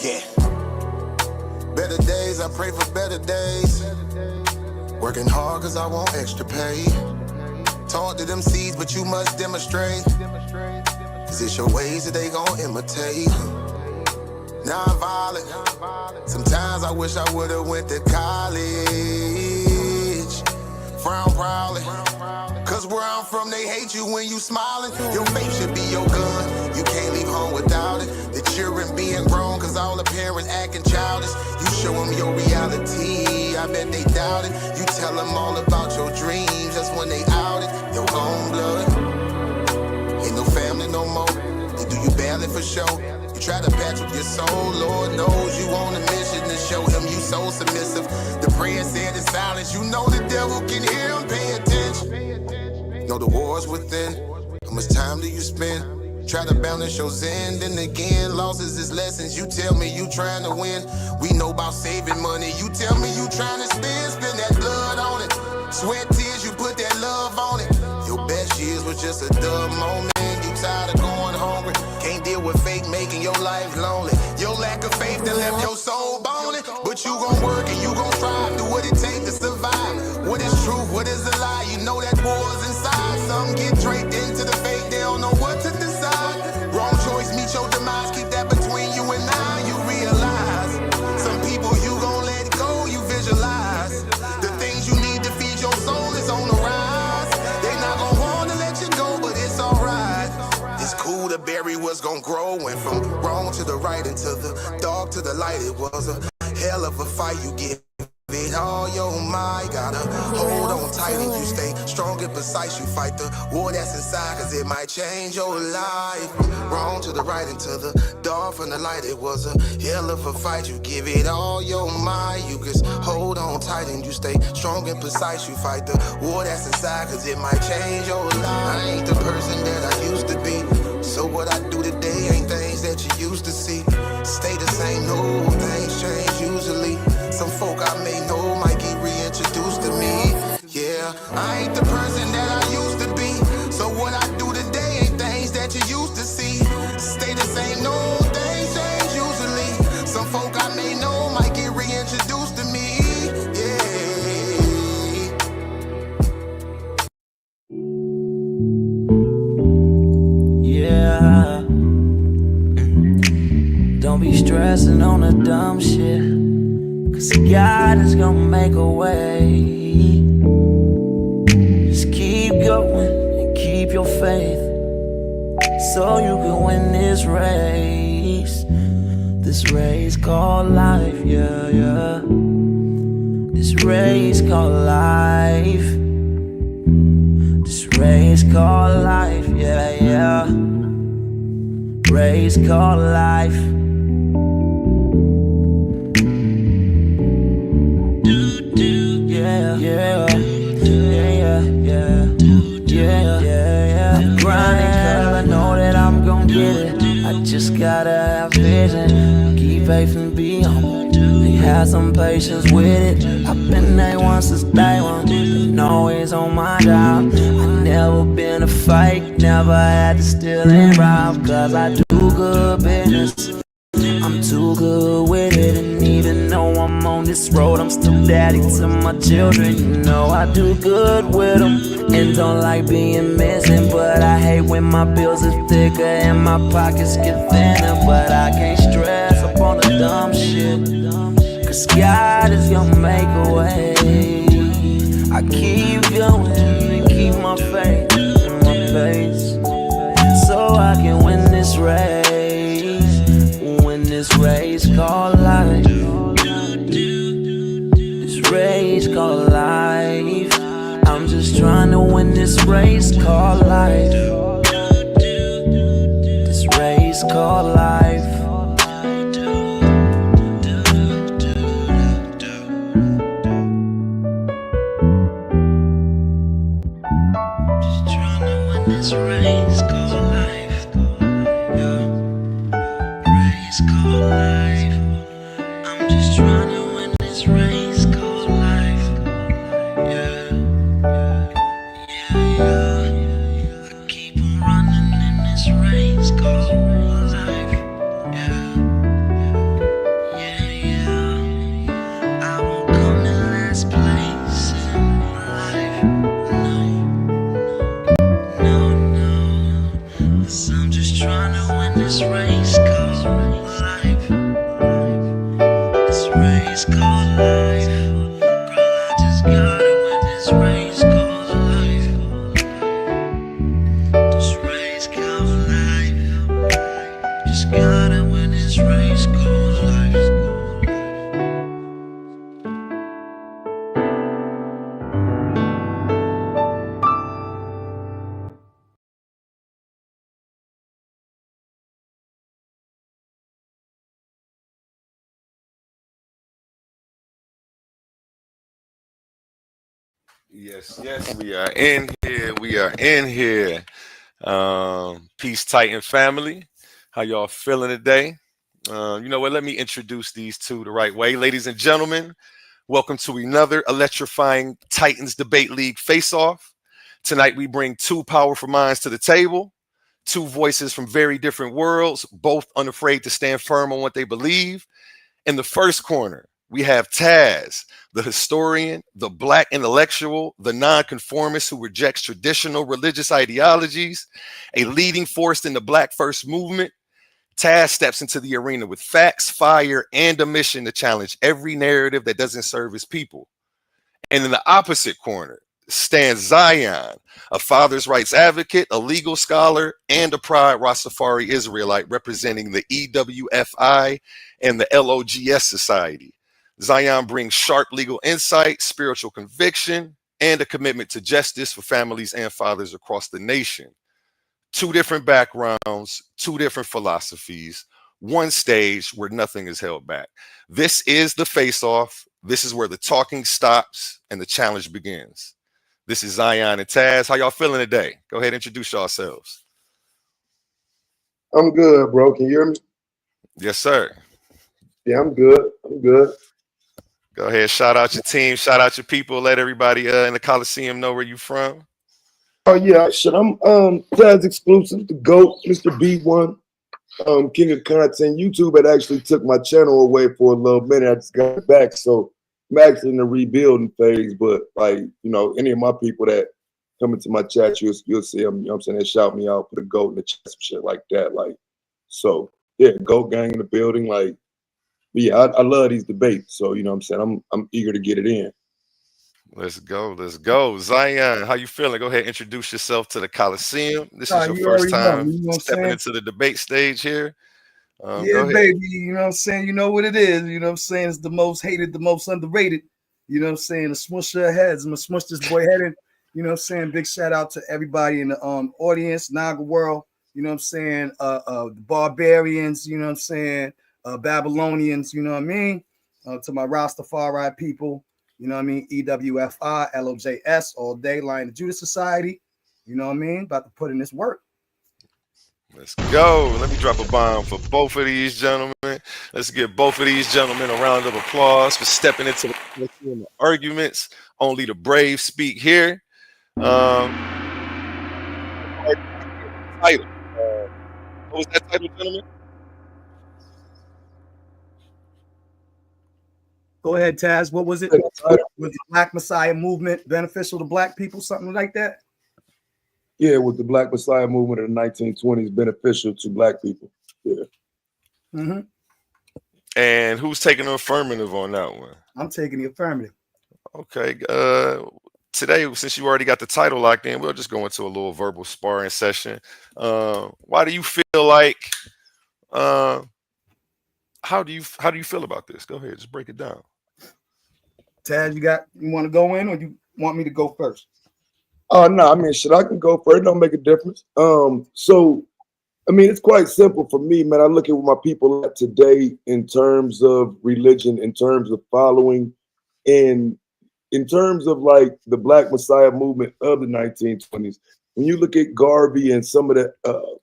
Yeah. Better days, I pray for better days. Working hard cause I want extra pay. Talk to them seeds, but you must demonstrate. Cause it's your ways that they gon' imitate. Non-violent. Sometimes I wish I would've went to college. Frown proudly. Cause where I'm from, they hate you when you smiling. Your faith should be your gun. You can't leave home without it. The children being grown, cause all the parents acting childish. You show them your reality, I bet they doubt it. You tell them all about your dreams, that's when they out it. Your own blood. Ain't no family no more. They do you badly for show. You try to patch up your soul, Lord knows you on a mission to show him you so submissive. The prayer said in silence, you know the devil can hear him, pay attention. Know the war's within, how much time do you spend? Try to balance your zen, then again, losses is lessons. You tell me you trying to win, we know about saving money. You tell me you trying to spend that blood on it. Sweat, tears, you put that love on it. Your best years was just a dumb moment. You tired of going hungry, can't deal with fake making your life lonely. Your lack of faith that left your soul bony. But you gon' work and you gon' strive, do what it takes to survive. What is truth, what is a lie? You know that war's inside. Some get draped into the fake, they don't know what to decide. Wrong choice, meet your demise, keep that between you and I. You realize, some people you gon' let go, you visualize. The things you need to feed your soul is on the rise. They not gon' wanna let you go, but it's alright. It's cool to bury what's gon' grow. Went from wrong to the right and to the dark to the light. It was a hell of a fight. You get it all your mind. Gotta hold on tight and you stay strong and precise. You fight the war that's inside, cause it might change your life. From wrong to the right and to the dark from the light. It was a hell of a fight. You give it all your mind. You just hold on tight and you stay strong and precise. You fight the war that's inside, cause it might change your life. I ain't the person that I used to be, so what I do today ain't things that you used to see. Stay the same, no, things change usually. Some folk I may know might get reintroduced to me. Yeah, I ain't the person that I used to be, so what I do today ain't things that you used to see. Stay the same, no, things change usually. Some folk I may know might get reintroduced to me. Yeah. Don't be stressing on the dumb shit, cause God is gonna make a way. Just keep going and keep your faith, so you can win this race. This race called life, yeah, yeah. This race called life. This race called life, yeah, yeah. Race called life. Yeah, yeah, yeah, yeah, yeah, yeah. I'm grinding cause I know that I'm gon' get it. I just gotta have vision, keep faith and be humble, and have some patience with it. I've been A1 since day one, and always on my job. I never been a fake, never had to steal and rob, cause I do good business. I'm too good with it, and even though I'm on this road, I'm still daddy to my children. You know I do good with them, and don't like being missing. But I hate when my bills are thicker and my pockets get thinner. But I can't stress up on the dumb shit, cause God is gonna make a way. I keep going and keep my faith in my pace, so I can win this race. This race called life. This race called life. I'm just trying to win this race called life. This race called life. Just trying to win this race called life. It's called life. I'm just trying to win this race called life. Yeah, yeah, yeah. I keep on running in this race called life. Yeah. this race called life. This race called life. Girl, I just gotta win this race called life. This race called life. Just gotta win this race called life. Yes, yes, we are in here. We are in here. Peace, Titan family. How y'all feeling today? You know what? Let me introduce these two the right way. Ladies and gentlemen, welcome to another electrifying Titans Debate League face-off. Tonight we bring two powerful minds to the table, two voices from very different worlds, both unafraid to stand firm on what they believe. In the first corner, we have Taz, the historian, the black intellectual, the nonconformist who rejects traditional religious ideologies, a leading force in the Black First movement. Taz steps into the arena with facts, fire, and a mission to challenge every narrative that doesn't serve his people. And in the opposite corner stands Xion, a father's rights advocate, a legal scholar, and a proud Rastafari Israelite representing the EWFI and the LOGS Society. Xion brings sharp legal insight, spiritual conviction, and a commitment to justice for families and fathers across the nation. Two different backgrounds, two different philosophies, one stage where nothing is held back. This is the face-off. This is where the talking stops and the challenge begins. This is Xion and Taz. How y'all feeling today? Go ahead and introduce yourselves. I'm good, bro. Can you hear me? Yes, sir. Yeah, I'm good. I'm good. Go ahead, shout out your team, shout out your people, let everybody in the Coliseum know where you from. Oh yeah, shit. I'm Taz exclusive, the GOAT, Mr. B1, King of Content. YouTube had actually took my channel away for a little minute. I just got it back, so I'm actually in the rebuilding phase. But like, you know, any of my people that come into my chat, you'll see them. You know what I'm saying? They shout me out for the GOAT in the chat, some shit like that. Like, so yeah, GOAT gang in the building. Like, but yeah, I love these debates. So you know what I'm saying? I'm eager to get it in. Let's go, let's go. Xion, how you feeling? Go ahead, introduce yourself to the Coliseum. This is your You first already know, time you know what I'm stepping saying? into the debate stage here. Yeah, Go ahead. baby, you know what I'm saying? You know what it is, you know what I'm saying? It's the most hated, the most underrated, you know what I'm saying? The smusher of heads. I'm gonna smush this boy head in, you know what I'm saying? Big shout out to everybody in the audience, Naga world, you know what I'm saying? The barbarians, you know what I'm saying? Babylonians, you know what I mean? To my Rastafari people, you know what I mean? EWFI, LOJS, all day, Lion of Judah Society, you know what I mean? About to put in this work. Let's go. Let me drop a bomb for both of these gentlemen. Let's give both of these gentlemen a round of applause for stepping into the arguments. Only the brave speak here. Title. What was that title, gentlemen? Go ahead, Taz. What was it? Was the Black Messiah movement beneficial to Black people? Something like that? Yeah, with the Black Messiah movement of the 1920s beneficial to Black people. Yeah. Mm-hmm. And who's taking the affirmative on that one? I'm taking the affirmative. Okay. Today, since you already got the title locked in, we'll just go into a little verbal sparring session. Why do you feel like? How do you feel about this? Go ahead, just break it down. Taz, you want to go in, or you want me to go first? Oh no, I mean, shit, I can go first. It don't make a difference. So I mean, it's quite simple for me, man. I look at what my people at today in terms of religion, in terms of following, and in terms of like the Black Messiah movement of the 1920s. When you look at Garvey and some of the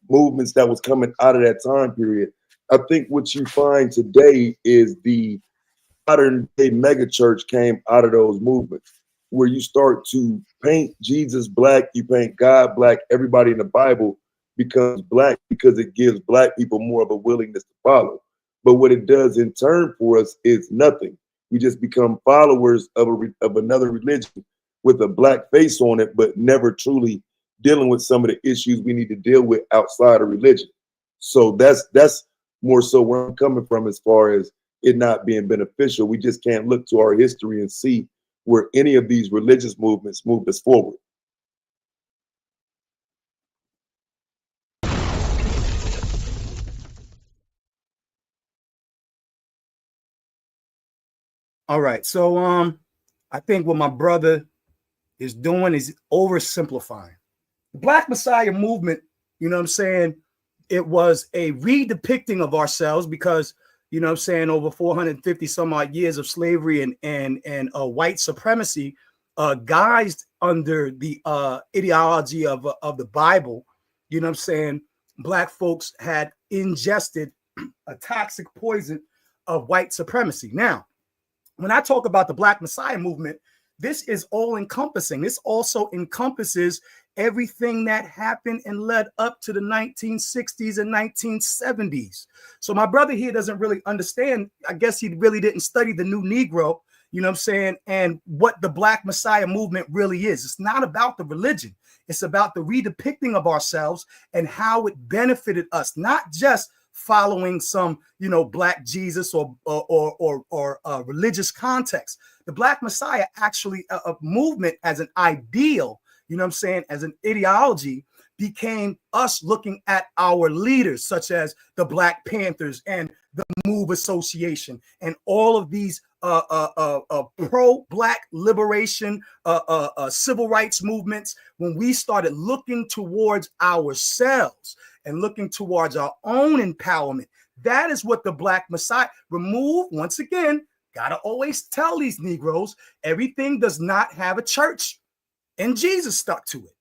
movements that was coming out of that time period, I think what you find today is the modern day megachurch came out of those movements, where you start to paint Jesus black, you paint God black, everybody in the Bible becomes black because it gives Black people more of a willingness to follow. But what it does in turn for us is nothing. We just become followers of another religion with a black face on it, but never truly dealing with some of the issues we need to deal with outside of religion. So that's more so where I'm coming from as far as it not being beneficial. We just can't look to our history and see where any of these religious movements moved us forward. All right. So I think what my brother is doing is oversimplifying. The Black Messiah movement, you know what I'm saying? It was a redepicting of ourselves because, you know what I'm saying, over 450 some odd years of slavery and white supremacy, guised under the ideology of the Bible, you know what I'm saying, Black folks had ingested a toxic poison of white supremacy. Now, when I talk about the Black Messiah movement, this is all encompassing. This also encompasses everything that happened and led up to the 1960s and 1970s. So my brother here doesn't really understand. I guess he really didn't study the new Negro, you know what I'm saying, and what the Black Messiah movement really is. It's not about the religion. It's about the redepicting of ourselves and how it benefited us, not just following some, you know, Black Jesus or religious context. The Black Messiah actually a movement as an ideal, you know what I'm saying, as an ideology, became us looking at our leaders, such as the Black Panthers and the Move Association and all of these pro-Black liberation, civil rights movements. When we started looking towards ourselves and looking towards our own empowerment, that is what the Black Messiah remove. Once again, gotta always tell these Negroes, everything does not have a church, and Jesus stuck to it.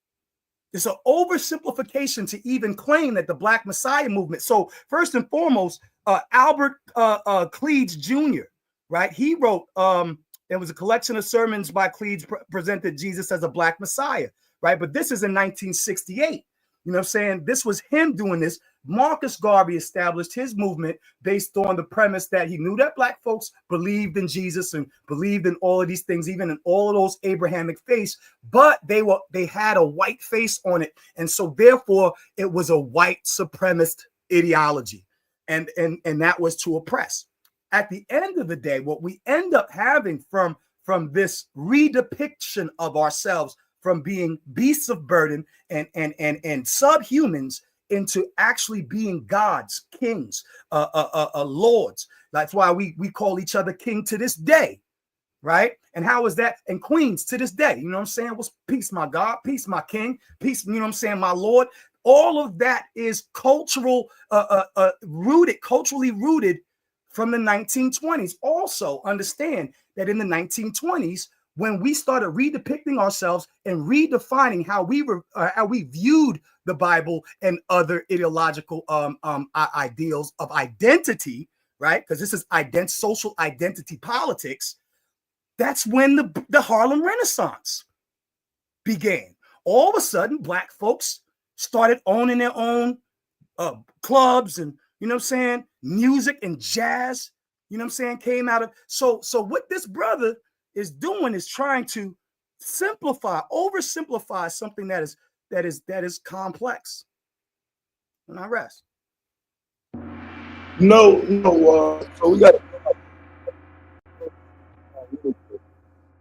It's an oversimplification to even claim that the Black Messiah movement. So first and foremost, Albert Cleage Jr., right? He wrote, there was a collection of sermons by Cleage presented Jesus as a Black Messiah, right? But this is in 1968. You know what I'm saying? This was him doing this. Marcus Garvey established his movement based on the premise that he knew that Black folks believed in Jesus and believed in all of these things, even in all of those Abrahamic faiths, but they had a white face on it. And so therefore it was a white supremacist ideology. And that was to oppress. At the end of the day, what we end up having from this redepiction of ourselves, from being beasts of burden and subhumans into actually being gods, kings, lords. That's why we call each other king to this day, right? And how is that? And queens to this day. You know what I'm saying? What's peace, my God? Peace, my king? Peace, you know what I'm saying? My Lord. All of that is culturally rooted from the 1920s. Also understand that in the 1920s, when we started redepicting ourselves and redefining how we viewed the Bible and other ideological ideals of identity, right? Because this is social identity politics. That's when the Harlem Renaissance began. All of a sudden, Black folks started owning their own clubs and, you know what I'm saying, music and jazz, you know what I'm saying, came out of. So what this brother is doing is trying to oversimplify something that is complex. And I rest. No, so we got to.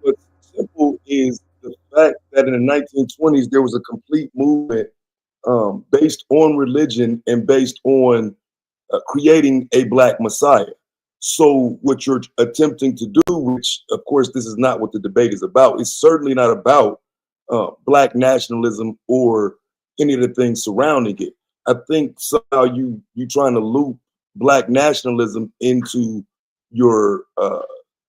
What's simple is the fact that in the 1920s there was a complete movement based on religion and based on creating a Black Messiah. So what you're attempting to do, which of course this is not what the debate is about, it's certainly not about Black nationalism or any of the things surrounding it. I think somehow you trying to loop Black nationalism into your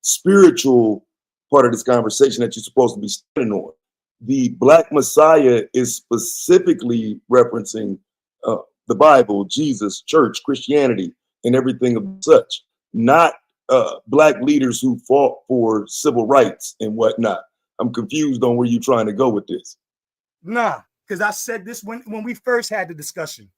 spiritual part of this conversation that you're supposed to be standing on. The Black Messiah is specifically referencing the Bible, Jesus, church, Christianity, and everything of such, not Black leaders who fought for civil rights and whatnot. I'm confused on where you're trying to go with this. Nah, because I said this when we first had the discussion.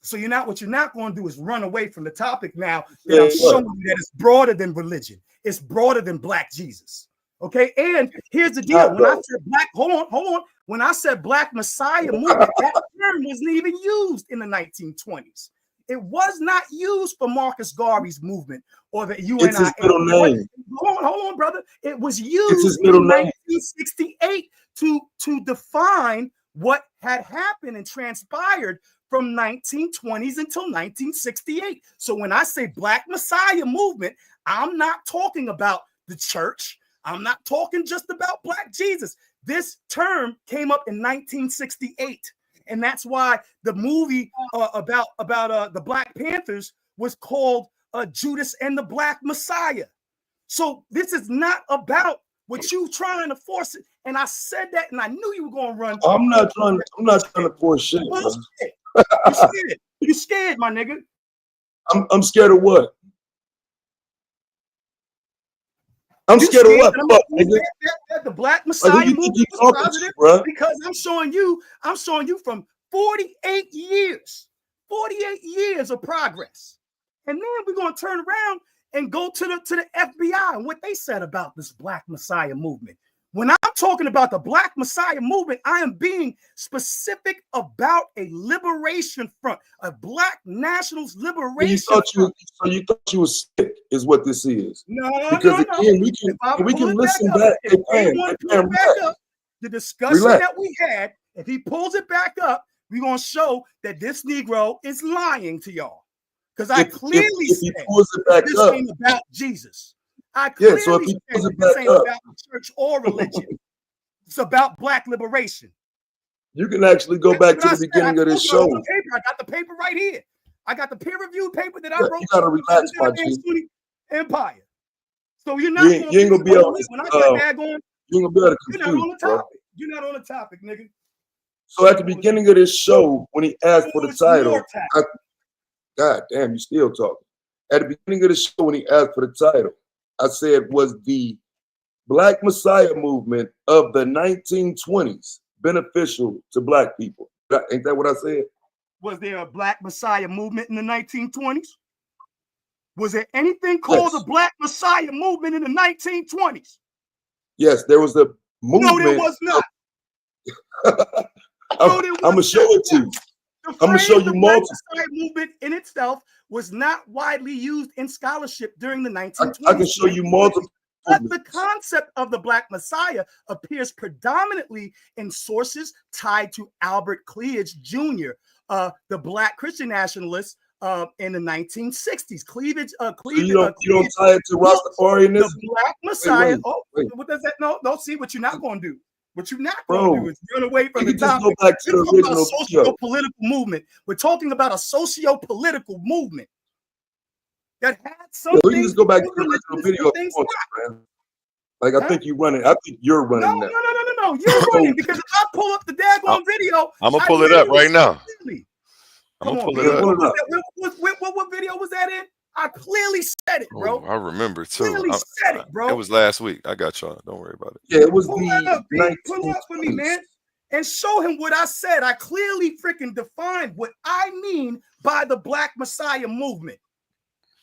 So what you're not going to do is run away from the topic now that I'm showing you that it's broader than religion. It's broader than Black Jesus. Okay, and here's the deal. When I said black, hold on. When I said Black Messiah movement, that term wasn't even used in the 1920s. It was not used for Marcus Garvey's movement or the UNI. It's his middle name. Hold on, brother. It was used in 1968 to define what had happened and transpired from 1920s until 1968. So when I say Black Messiah movement, I'm not talking about the church. I'm not talking just about Black Jesus. This term came up in 1968. And that's why the movie about the Black Panthers was called Judas and the Black Messiah. So this is not about what you trying to force it. And I said that, and I knew you were going to run. I'm not trying to force shit. You scared? You scared, my nigga? I'm scared of what? I'm scared of what? That the Black Messiah movement was positive because I'm showing you from 48 years of progress. And then we're going to turn around and go to the FBI and what they said about this Black Messiah movement. When I'm talking about the Black Messiah movement, I am being specific about a liberation front, a Black nationals liberation front. So you thought you were sick, is what this is. No, because again, we can listen back. The discussion that we had, if he pulls it back up, we're gonna show that this Negro is lying to y'all. Because I clearly said this ain't about Jesus. I clearly said this ain't about the church or religion. It's about Black liberation. You can actually go back to the beginning of this show. I got the paper right here. I got the peer-reviewed paper that I wrote. You gotta relax, my G. Empire. So you're not going you ain't gonna be able to. When I got that on, you ain't gonna be able to confuse, you're not on the topic. You're not on the topic, nigga. So at the beginning of this show, when he asked for the title, God damn, you still talking. At the beginning of the show, when he asked for the title, I said, was the Black Messiah movement of the 1920s beneficial to Black people? Ain't that what I said? Was there a Black Messiah movement in the 1920s? Was there anything called the Black Messiah movement in the 1920s? Yes, there was a movement. No, there was not. I'm gonna show it to you. I'm gonna show you multiple. The Black Messiah movement in itself was not widely used in scholarship during the 1920s. I can show you multiple. But the concept of the Black Messiah appears predominantly in sources tied to Albert Cleage Jr., the Black Christian nationalist in the 1960s. Cleavage. You don't tie it to Rastafarianism? The Black Messiah. What does that? No, don't see what you're not going to do. What you're not going to do is run away from the topic. Go back to the original socio-political movement. We're talking about a socio-political movement that had something. We just go back to the original video. Man. Like I think you running. I think you're running. No. You're running because if I pull up the daggone video, I'm gonna pull it up right now. I'm gonna pull it up. What video was that in? I clearly said it, bro. I remember too. Clearly said it, bro. It was last week. I got y'all. Don't worry about it. Yeah, it was pull up for me, man, and show him what I said. I clearly freaking defined what I mean by the Black Messiah movement.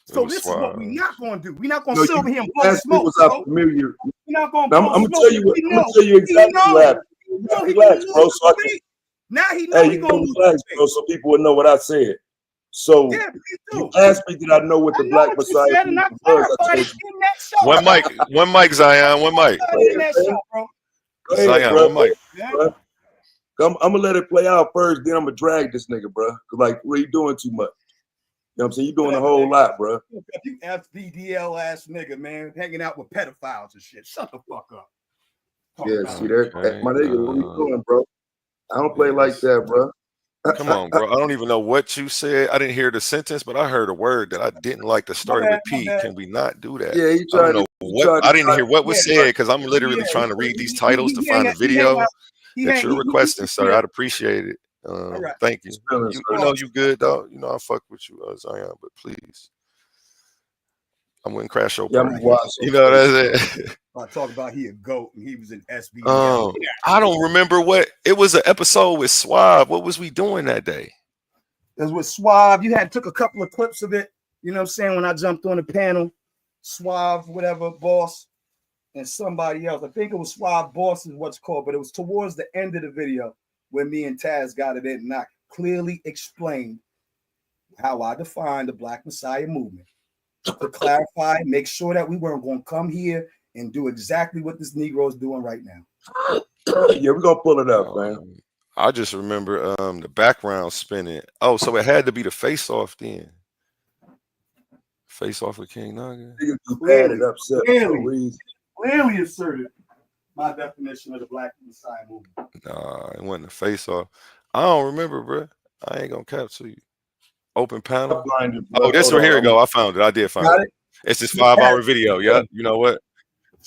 So this is what we're not going to do. We're not going to sit over here and blow smoke. We're not going to. I'm going to tell you. I'm going to tell you exactly what happened. Relax, bro. So now he knows he's going to relax, bro, so people would know what I said. So you asked me, did I know what the Black Messiah was? One mic, Xion. One mic. Xion, one mic. I'm gonna let it play out first, then I'm gonna drag this nigga, bro. Like, what are you doing too much? You know what I'm saying? You're doing a whole lot, bro. You FBDL ass nigga, man, hanging out with pedophiles and shit. Shut the fuck up. Yeah, see that, my nigga, what are you doing, bro? I don't play like that, bro. Come on, bro. I don't even know what you said. I didn't hear the sentence, but I heard a word that I didn't like to start with P. Can we not do that? Yeah, you tried I didn't hear what was said because I'm literally trying to read these titles to find a video that you're requesting, sir. I'd appreciate it. Thank you. You know you good, dog. You know I fuck with you, Xion, but please. I wouldn't crash your party. You know what I'm saying? I talked about he a goat and he was an SB. I don't remember what it was. An episode with Suave. What was we doing that day? It was with Suave. You took a couple of clips of it. You know what I'm saying? When I jumped on the panel, Suave, whatever, boss. and somebody else. I think it was Suave Boss is what's called, but it was towards the end of the video where me and Taz got it in, and I clearly explained how I define the Black Messiah movement. To clarify, make sure that we weren't going to come here and do exactly what this Negro is doing right now. Yeah, we're gonna pull it up, man. I just remember the background spinning. Oh, so it had to be the Face-Off then. Face-Off with King Naga. Clearly asserted my definition of the Black Messiah movement. Nah, it wasn't the Face-Off. I don't remember, bro. I ain't gonna cap to you. Open panel. Oh, this one. Here we go. I found it. I did find it. It's this 5-hour video. Yeah. You know what?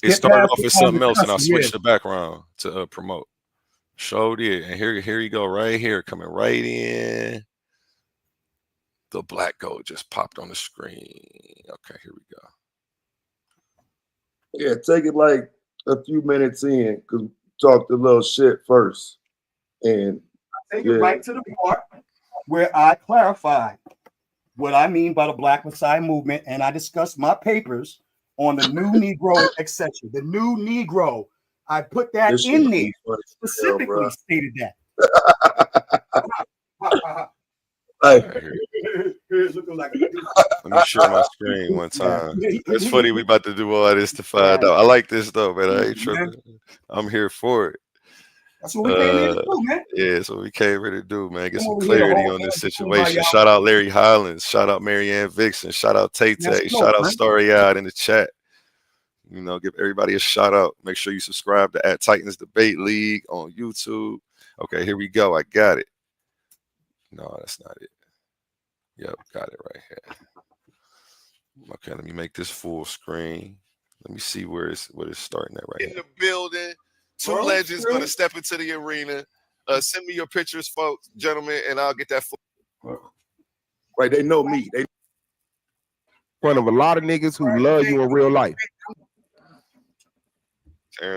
It started off as something else, and I switched the background to promote. Showed it, and here you go, right here, coming right in. The black gold just popped on the screen. Okay, here we go. Yeah, take it like a few minutes in, because we talked a little shit first. And take it right to the part where I clarified what I mean by the Black Messiah movement, and I discussed my papers on the new Negro, etc. The new Negro. I put that in there. Specifically stated that. Let me share my screen one time. It's funny we about to do all this to find out. I like this though, man. I ain't tripping. I'm here for it. That's what we came here to do, man. Yeah, that's what we came here to do, man. Get some clarity on this situation. Shout out Larry Highlands. Shout out Marianne Vixen. Shout out Tay Tay. Shout out Starry Eyed in the chat. You know, give everybody a shout out. Make sure you subscribe to @Titans Debate League on YouTube. Okay, here we go. I got it. No, that's not it. Yep, got it right here. Okay, let me make this full screen. Let me see where it's starting at right in the building. Two legends going to step into the arena. Send me your pictures, folks, gentlemen, and I'll get that. Right, they know me. They in front of a lot of niggas who love you in real life. Oh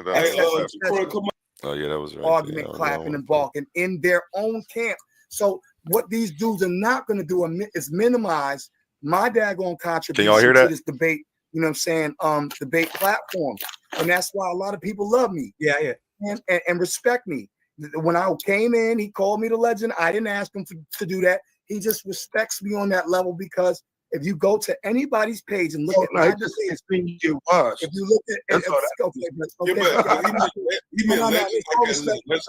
yeah, that was right. Argument, clapping and balking in their own camp. So what these dudes are not going to do is minimize my daggone contribution to this debate. You know what I'm saying? Debate platform, and that's why a lot of people love me. Yeah, and respect me. When I came in, he called me the legend. I didn't ask him to do that. He just respects me on that level because if you go to anybody's page and look at my debate, if you look at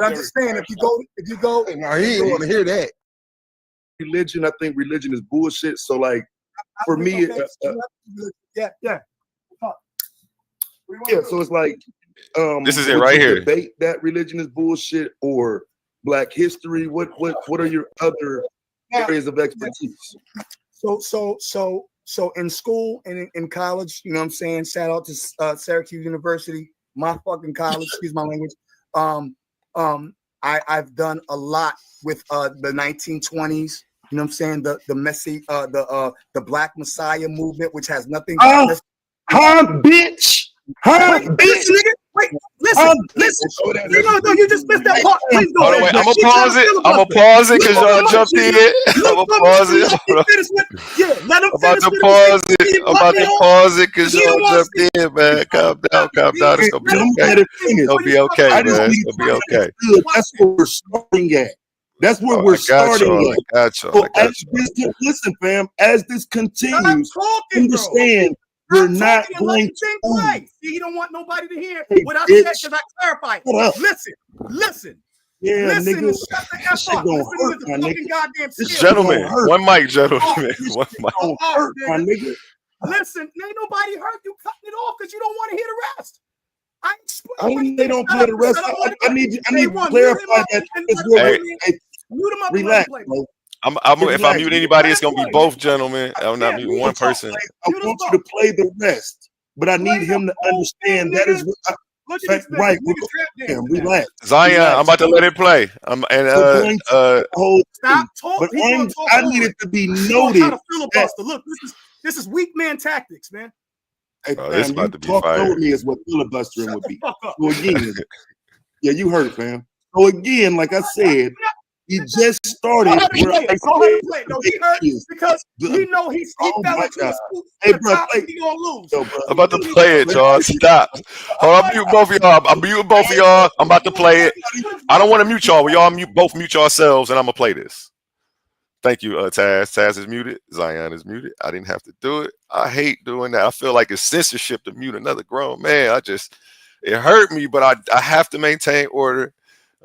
I'm just saying, if you go, no, he didn't want to hear that. Religion, I think religion is bullshit. So like, for me, yeah. So it's like, this is it right here. Debate that religion is bullshit or Black history. What are your other areas of expertise? So in school and in college, you know what I'm saying? Shout out to Syracuse University, my fucking college, excuse my language. I've done a lot with the 1920s, you know what I'm saying? The messy the Black Messiah movement, which has nothing bitch. Bitch, nigga. Wait, listen. No, you just missed that part. Please go ahead. I'm gonna pause it. I'm gonna pause it because y'all jumped in. I'm gonna pause it. Let him I'm about to pause it. I'm about to pause it because y'all jumped in, man. Calm down. It's gonna be okay. It'll be okay, man. It'll be okay. That's where we're starting at. That's where we're starting at. I got you. Listen, fam. As this continues, understand. We're not going to play. See, you don't want nobody to hear what I said because I clarified. Listen. Yeah, listen nigga. Shut the F up. Listen to the fucking goddamn skill. Gentlemen, one mic, gentlemen. One mic. Listen, ain't nobody heard you cutting it off because you don't want to hear the rest. They don't play the rest. I need to clarify that. Relax, bro. If I mute anybody, it's gonna be both gentlemen. I'm not muting one person. I want you to play the rest, but I need him to understand that is right. Relax. Zion, I'm about to let it play. Stop talking. I need it to be noted. Look, this is weak man tactics, man. Hey, this about to be fire. Me is what filibustering would be. So again, yeah, you heard it, fam. So again, like I said, He just started. Go ahead and play it. No, he hurt because he know he fell into a scoop. Hey, bro, he gonna lose. Yo, bro. I'm about to play it, y'all. Stop. Hold on, I'm muting both of y'all. I'm muting both of y'all. I'm about to play it. I don't want to mute y'all. We all both mute yourselves, and I'm gonna play this. Thank you, Taz. Taz is muted. Xion is muted. I didn't have to do it. I hate doing that. I feel like it's censorship to mute another grown man. It hurt me, but I have to maintain order.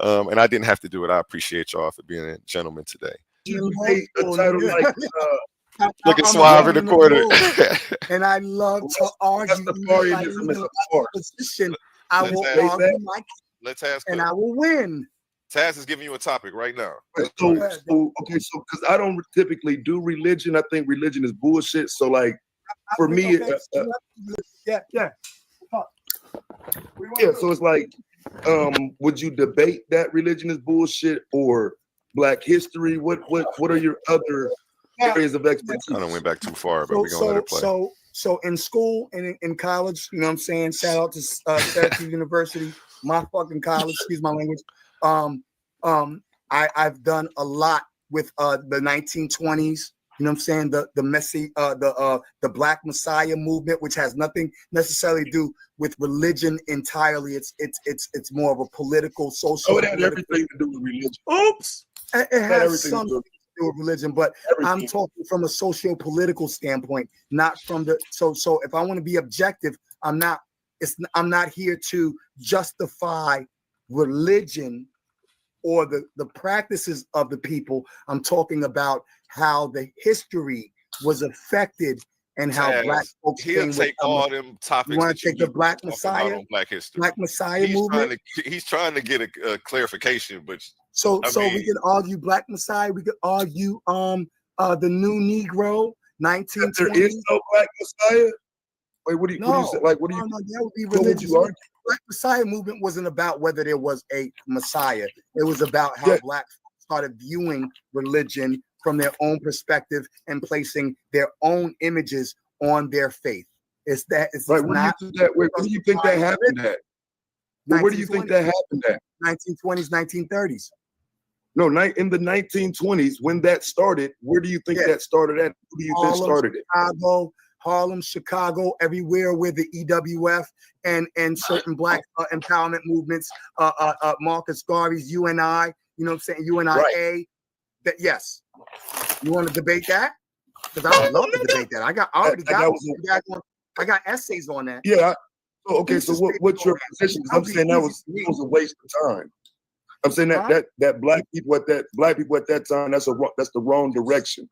And I didn't have to do it. I appreciate y'all for being a gentleman today. Look at Suave in the corner. And I love to argue position. I will argue my Let's ask and I will win. Taz is giving you a topic right now. So because I don't typically do religion, I think religion is bullshit. So like for me, yeah. So it's like, would you debate that religion is bullshit or Black history? What are your other areas of expertise? I don't went back too far, but we're gonna let it play. So in school and in college, you know what I'm saying? Shout out to Syracuse University, my fucking college, excuse my language. I've done a lot with the 1920s. You know what I'm saying? The Black Messiah movement, which has nothing necessarily to do with religion entirely. It's more of a political, social. Oh, it has everything to do with religion. Oops, it has something to do with religion, but I'm talking from a socio-political standpoint, not from the. So if I want to be objective, I'm not here to justify religion or the practices of the people. I'm talking about how the history was affected and how Black folks he'll take all them topics. You want to take the Black Messiah, on Black history, Black Messiah movement? He's trying to get a clarification, but so we can argue Black Messiah. We could argue the New Negro, 1920s. There is no Black Messiah. Wait, what do you say? Like, what do you? No, that would be religious. Black Messiah movement wasn't about whether there was a Messiah. It was about how Black started viewing religion from their own perspective and placing their own images on their faith. It's right. Where do you think that happened at? Where do you think that happened at? 1920s, 1930s. No, in the 1920s, when that started, where do you think that started at? Who do you think started it? Harlem, Chicago, everywhere where the EWF and certain Black empowerment movements, Marcus Garvey's UNI, you know what I'm saying, UNIA. Right. That yes. You want to debate that? Because I would love to debate that. I got essays on that. Yeah. Okay. So what's your position? I'm saying that was a waste of time. I'm saying that black people at that time, that's the wrong direction.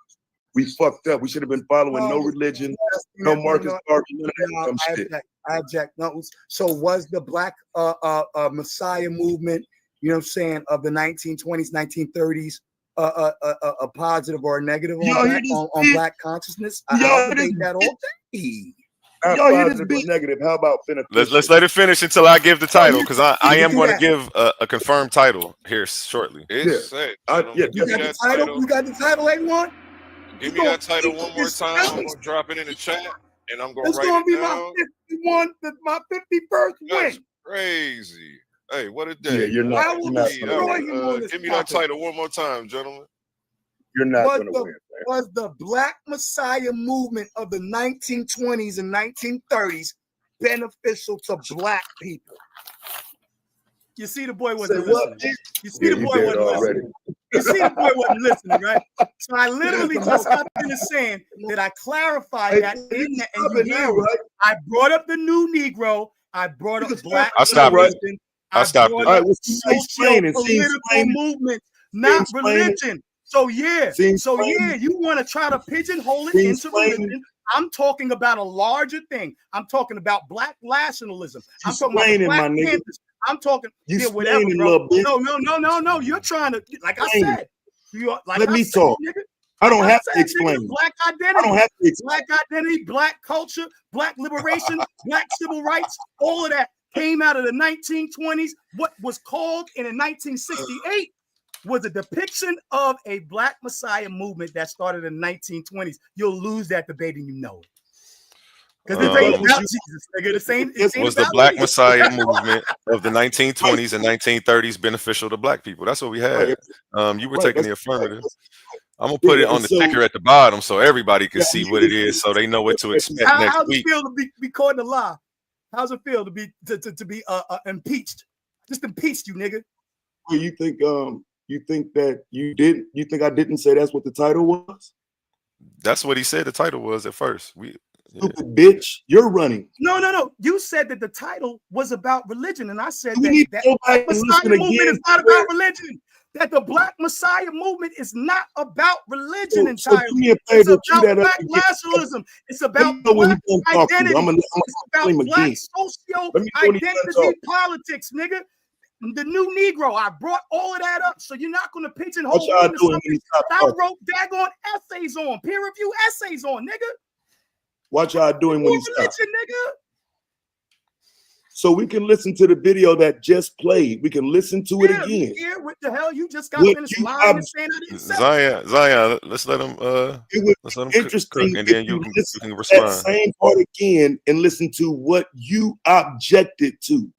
We fucked up. We should have been following no religion, no Marcus Garvey, none of that shit. I object. No. So was the Black Messiah movement, you know what I'm saying, of the 1920s, 1930s, a positive or a negative on Black consciousness? I'll debate that all day. Negative. How about let's let it finish until I give the title, because I am going to give a confirmed title here shortly. It's set. You got the title, everyone? Give me that title one more time. I'm going to drop it in the chat, and I'm going to write it down. My 51st win. That's crazy. Hey, what a day. Yeah, you're not give me that title one more time, gentlemen. You're not going to win. Was the Black Messiah movement of the 1920s and 1930s beneficial to Black people? You see, the boy wasn't listening. You see, the boy wasn't listening. You see, the boy wasn't listening, right? So I literally just got finished saying that I clarified that in that, and you hear it. I brought up the New Negro. I brought up Black. I stopped it. I stopped it. All right, political movement, not religion. So you want to try to pigeonhole it into religion. I'm talking about a larger thing. I'm talking about Black nationalism. I'm talking about Black Panthers. I'm talking whatever, bro. No. You're trying to, like I said. Let me talk. I don't have to explain. Black identity. I don't have to explain. Black identity, Black culture, Black liberation, Black civil rights, all of that came out of the 1920s. What was called in 1968 was a depiction of a Black Messiah movement that started in the 1920s. You'll lose that debate and you know it. Because this ain't about Jesus, nigga. This ain't Was the about Black Jesus. Messiah movement of the 1920s and 1930s beneficial to Black people? That's what we had. You were taking the affirmative. I'm gonna put it on the sticker at the bottom so everybody can see what it is, so they know what to expect next How's week. it feel to be caught in a lie? How's it feel to be impeached? Just impeached you, nigga. Well, you think that you think I didn't say that's what the title was? That's what he said the title was at first. Stupid bitch, you're running. No. You said that the title was about religion, and I said We need that to go back and Messiah listen movement again. is not about religion. That the Black Messiah movement is not about religion entirely. It's about Black nationalism. It's about Black identity. It's about Black socio identity politics, nigga. The new Negro. I brought all of that up, so you're not going to pigeonhole me into something I wrote daggone essays on, peer review essays on, nigga. What y'all doing when he stops? Nigga. So we can listen to the video that just played. We can listen to it again. Yeah, what the hell? You just got finished lying and saying I didn't say Zion, let's let him it would let's let him interesting cook, and then you can respond. That same part again and listen to what you objected to.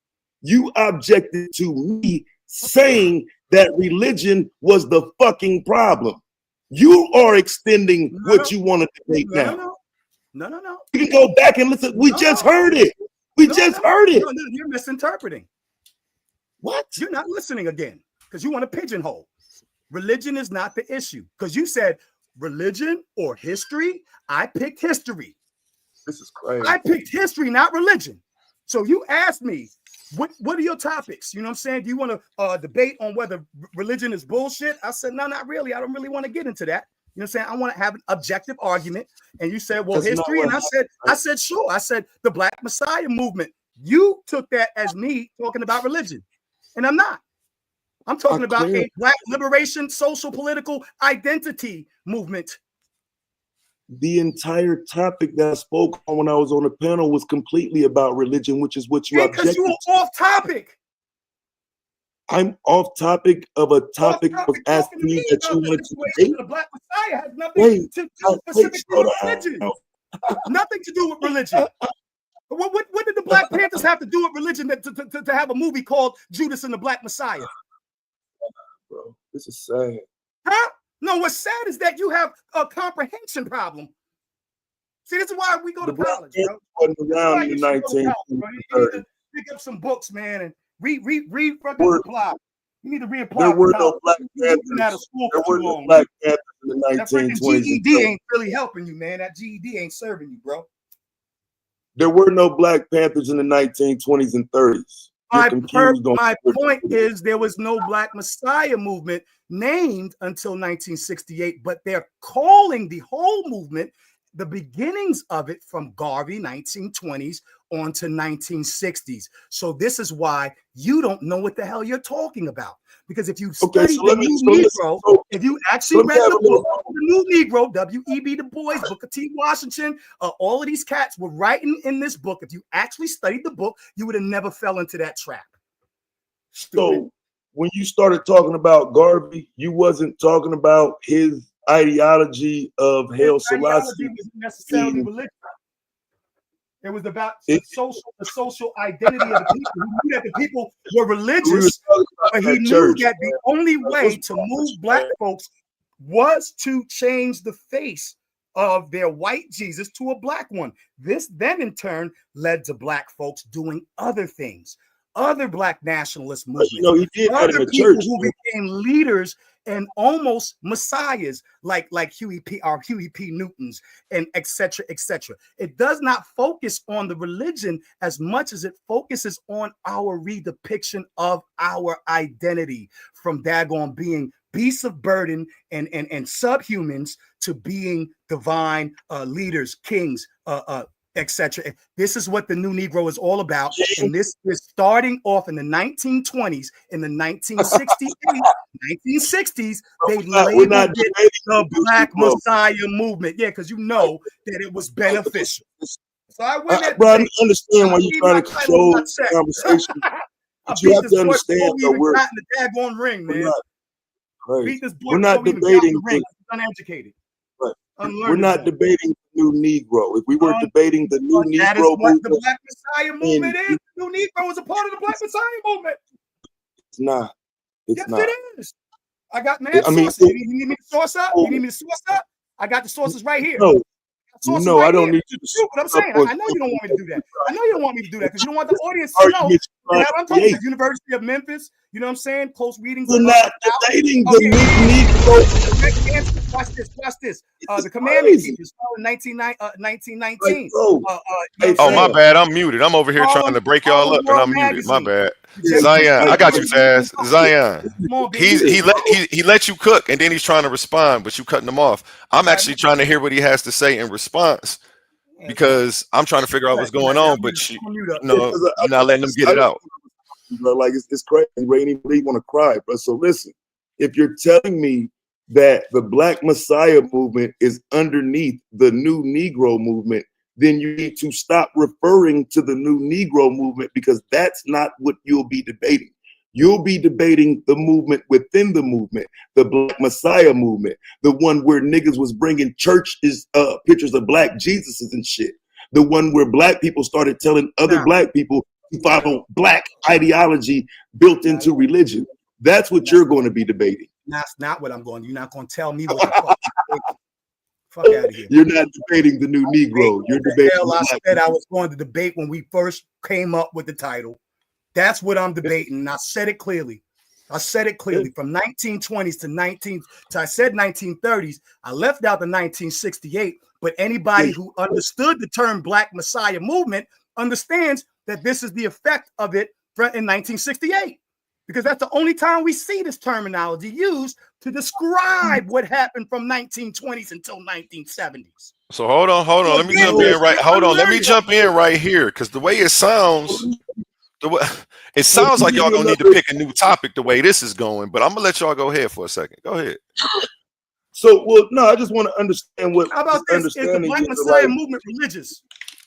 You objected to me saying that religion was the fucking problem. You are extending what you want to debate now. No. You can go back and listen. We just heard it. We just heard it. No, you're misinterpreting. What? You're not listening again because you want to pigeonhole. Religion is not the issue because you said religion or history. I picked history. This is crazy. I picked history, not religion. So you asked me, what are your topics? You know what I'm saying? Do you want to debate on whether religion is bullshit? I said, no, not really. I don't really want to get into that. You know what I'm saying? I want to have an objective argument. And you said, well, history. And I said, sure. I said, the Black Messiah movement. You took that as me talking about religion. And I'm not. I'm talking about a Black liberation, social, political identity movement. The entire topic that I spoke on when I was on the panel was completely about religion, which is what you objected to. Because you were off topic. I'm off topic of a topic of asking you that you wanted to debate. The Black Messiah has nothing to do specifically with religion. Nothing to do with religion. What did the Black Panthers have to do with religion to have a movie called Judas and the Black Messiah? Bro, this is sad. Huh? No, what's sad is that you have a comprehension problem. See, this is why we go to college, bro. Wasn't around in the 1930s. You need to pick up some books, man, and read apply. You need to reapply. There were no Black Panthers. There were no Black Panthers in the 1920s. GED ain't really helping you, man. That GED ain't serving you, bro. There were no Black Panthers in the 1920s and 30s. My point is there was no Black Messiah movement named until 1968, but they're calling the whole movement, the beginnings of it, from Garvey 1920s on to 1960s. So this is why you don't know what the hell you're talking about. Because if you study the New Negro, if you actually read the book, the New Negro, W.E.B. Du Bois, Booker T. Washington, all of these cats were writing in this book. If you actually studied the book, you would have never fell into that trap. So when you started talking about Garvey, you wasn't talking about his ideology of Haile Selassie. Wasn't necessarily religious. It was about the social identity of the people. He knew that the people were religious, but he knew that the only way to move Black folks was to change the face of their white Jesus to a Black one. This then in turn led to Black folks doing other things, other Black nationalist movements, other people who became leaders and almost messiahs like Huey P. Newtons and et cetera, et cetera. It does not focus on the religion as much as it focuses on our redepiction of our identity, from daggone being beasts of burden and subhumans to being divine leaders, kings, etc. This is what the New Negro is all about. And this is starting off in the 1920s. In the 1960s, they labeled it the Black Messiah movement. Yeah, because you know that it was beneficial. So I went at bro, I understand why you're trying to control the conversation. But you have to understand that we're not in the daggone ring, man. We're not debating. Uneducated. Right. Unlearn We're the not book. debating the new Negro. If we were debating the new That is Negro what the movement, Black Messiah movement is. The new Negro is a part of the Black Messiah movement. it's not. It's Yes, not. it is. I got mad I mean, sources. You need me to source up? You need me to source up? I got the sources right here. No, I don't need you to do what I'm saying. I know you don't want me to do that. I know you don't want me to do that because you don't want the audience to know that I'm talking about the University of Memphis. You know what I'm saying? Close readings. We're not debating the new Negro. Watch this. Watch this. The commandment keepers in 1919. Oh, my bad. I'm muted. I'm over here trying to break y'all up, and I'm muted. My bad. Zion, I got you, Taz. Zion, he let you cook, and then he's trying to respond, but you cutting him off. I'm actually trying to hear what he has to say in response because I'm trying to figure out what's going on, but you're not letting him get it out. Bro, like it's crazy. Rainy really want to cry, bro. So listen, if you're telling me that the Black Messiah movement is underneath the new Negro movement, then you need to stop referring to the new Negro movement because that's not what you'll be debating. You'll be debating the movement within the movement, the Black Messiah movement, the one where niggas was bringing churches, pictures of Black Jesuses and shit. The one where Black people started telling other Black people to follow Black ideology built into religion. That's what you're going to be debating. That's not what I'm going. You're not going to tell me what the fuck out of here. You're not debating the new Negro. You're debating. I said I was going to debate when we first came up with the title. That's what I'm debating. And I said it clearly. From 1920s to I said 1930s. I left out the 1968. But anybody who understood the term Black Messiah movement understands that this is the effect of it in 1968. Because that's the only time we see this terminology used to describe what happened from 1920s until 1970s. So hold on. Let me jump in right. Hold on. Let me jump in right here because the way it sounds, it sounds like y'all gonna need to pick a new topic the way this is going. But I'm gonna let y'all go ahead for a second. Go ahead. So, well, no, I just want to understand what. How about this? Is the Black Messiah movement religious?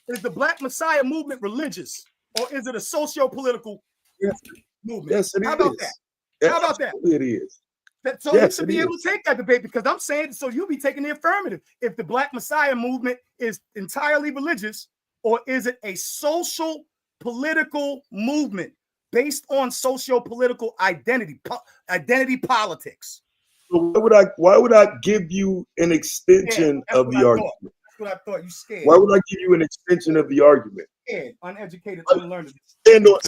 Is the Black Messiah movement religious, or is it a socio-political movement? Yes, it is. How about that? How about that? It is. So you should be able to take that debate because I'm saying so. You'll be taking the affirmative. If the Black Messiah movement is entirely religious, or is it a social political movement based on socio-political identity politics? So why would I give you an extension of the argument? That's what I thought. You scared. Why would I give you an extension of the argument? Scared, uneducated, unlearned. Stand on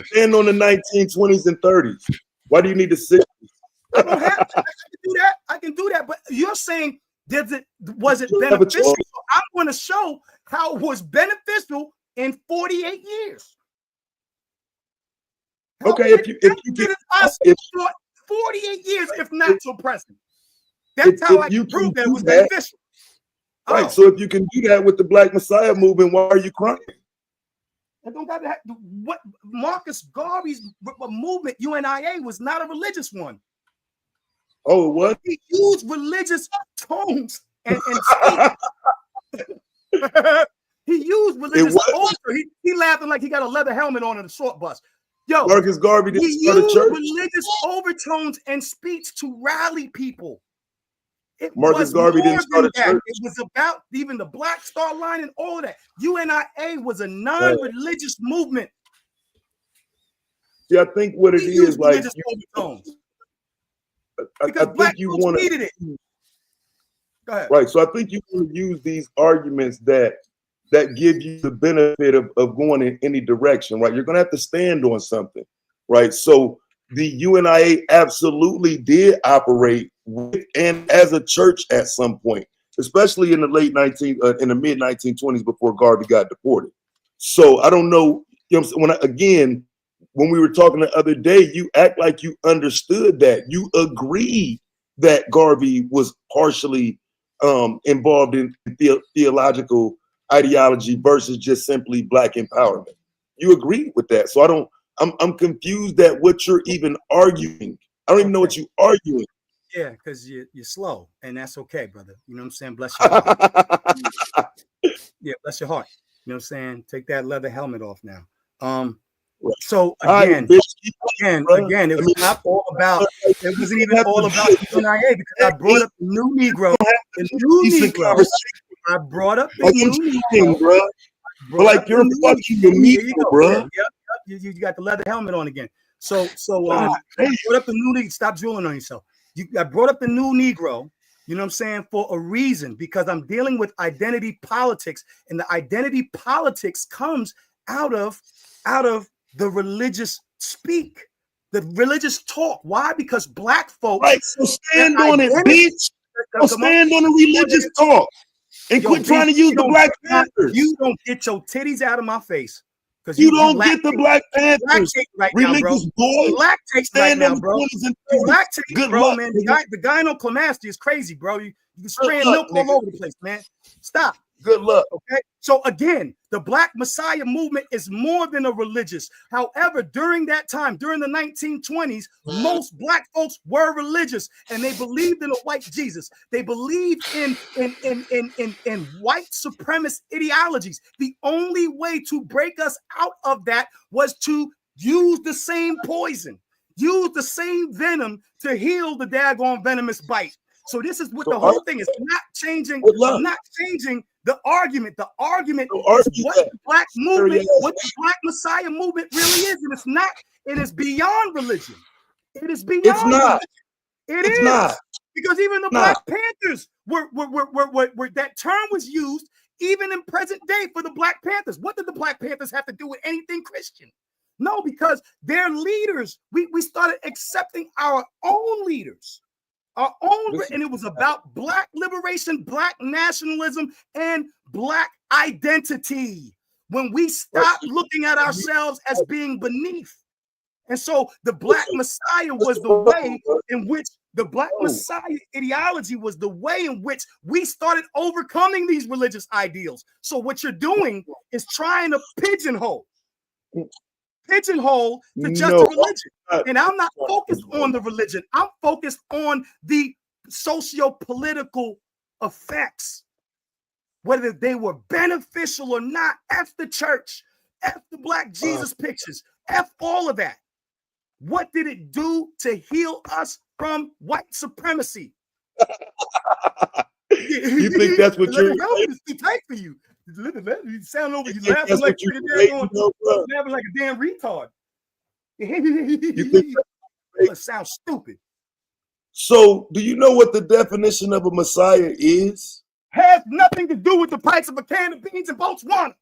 the 1920s and 30s. Why do you need to sit? I don't have to. I can do that. I can do that. But you're saying was it beneficial? So I'm going to show how it was beneficial in 48 years. Okay, if you get 48 years, if not till present. That's how I can prove that it was beneficial. Right. So if you can do that with the Black Messiah movement, why are you crying? I don't got to what Marcus Garvey's movement, UNIA, was not a religious one. Oh, what? He used religious tones and he used religious overtones. He laughing like he got a leather helmet on in a short bus. Yo, Marcus Garvey didn't start a church. Religious overtones and speech to rally people. Marcus Garvey didn't start a church. It was about even the Black Star Line and all of that. UNIA was a non-religious movement. See, I think what it is like overtones. I think you want to needed it. Go ahead. Right. So I think you want to use these arguments that give you the benefit of going in any direction, right? You're going to have to stand on something, right? So the UNIA absolutely did operate with and as a church at some point, especially in the mid 1920s before Garvey got deported. So I don't know, when we were talking the other day, you act like you understood that. You agreed that Garvey was partially involved in theological ideology versus just simply Black empowerment. You agreed with that. So I'm confused at what you're even arguing. I don't even know what you're arguing. Yeah, because you're slow, and that's okay, brother. You know what I'm saying? Bless your heart. Yeah, bless your heart. You know what I'm saying? Take that leather helmet off now. So All again, right, bitch. again, it was not all about. It wasn't even all about UNIA because I brought up the new Negro. The new Decent Negro. conversation. I brought up the Like new I'm Negro. saying, bro. But like you're fucking amigo, bro. You got the leather helmet on again. So God, I brought up the new Negro. Stop drooling on yourself. I brought up the new Negro. You know what I'm saying? For a reason, because I'm dealing with identity politics, and the identity politics comes out of the religious speak, the religious talk. Why? Because black folks. Right, so stand on it, bitch. So stand on the religious talk and quit trying to use the Black Panthers. You don't get your titties out of my face. Because you don't get the Black Panthers. Right religious now, bro. boys. Lactate Stand right on now, bro. the Lactate, Good bro, luck, man. nigga. The guy on Clemasty is crazy, bro. You spraying milk all over the place, man. Stop. Good luck. Okay. So again, the Black Messiah movement is more than a religious. However, during that time, during the 1920s, most black folks were religious and they believed in a white Jesus. They believed in white supremacist ideologies. The only way to break us out of that was to use the same poison, use the same venom to heal the daggone venomous bite. So this is what the whole thing is. Not changing. I'm not changing the argument. The argument is what the black movement, what the Black Messiah movement really is, and it's not. It is beyond religion. It is beyond. It's not. Religion. It's not. Because even the Black Panthers were that term was used even in present day for the Black Panthers. What did the Black Panthers have to do with anything Christian? No, because their leaders. We started accepting our own leaders. Our own, and it was about black liberation, black nationalism, and black identity. When we stopped looking at ourselves as being beneath. And so the Black Messiah was the way in which the Black Messiah ideology was the way in which we started overcoming these religious ideals. So what you're doing is trying to pigeonhole to just a religion. And I'm not focused on the religion. I'm focused on the socio-political effects, whether they were beneficial or not. F the church, F the Black Jesus pictures, F all of that. What did it do to heal us from white supremacy? You think that's what you're It's too tight for you. You sound over. You laughing like laughing like a damn retard. It sounds stupid. So, do you know what the definition of a Messiah is? Has nothing to do with the price of a can of beans in Botswana.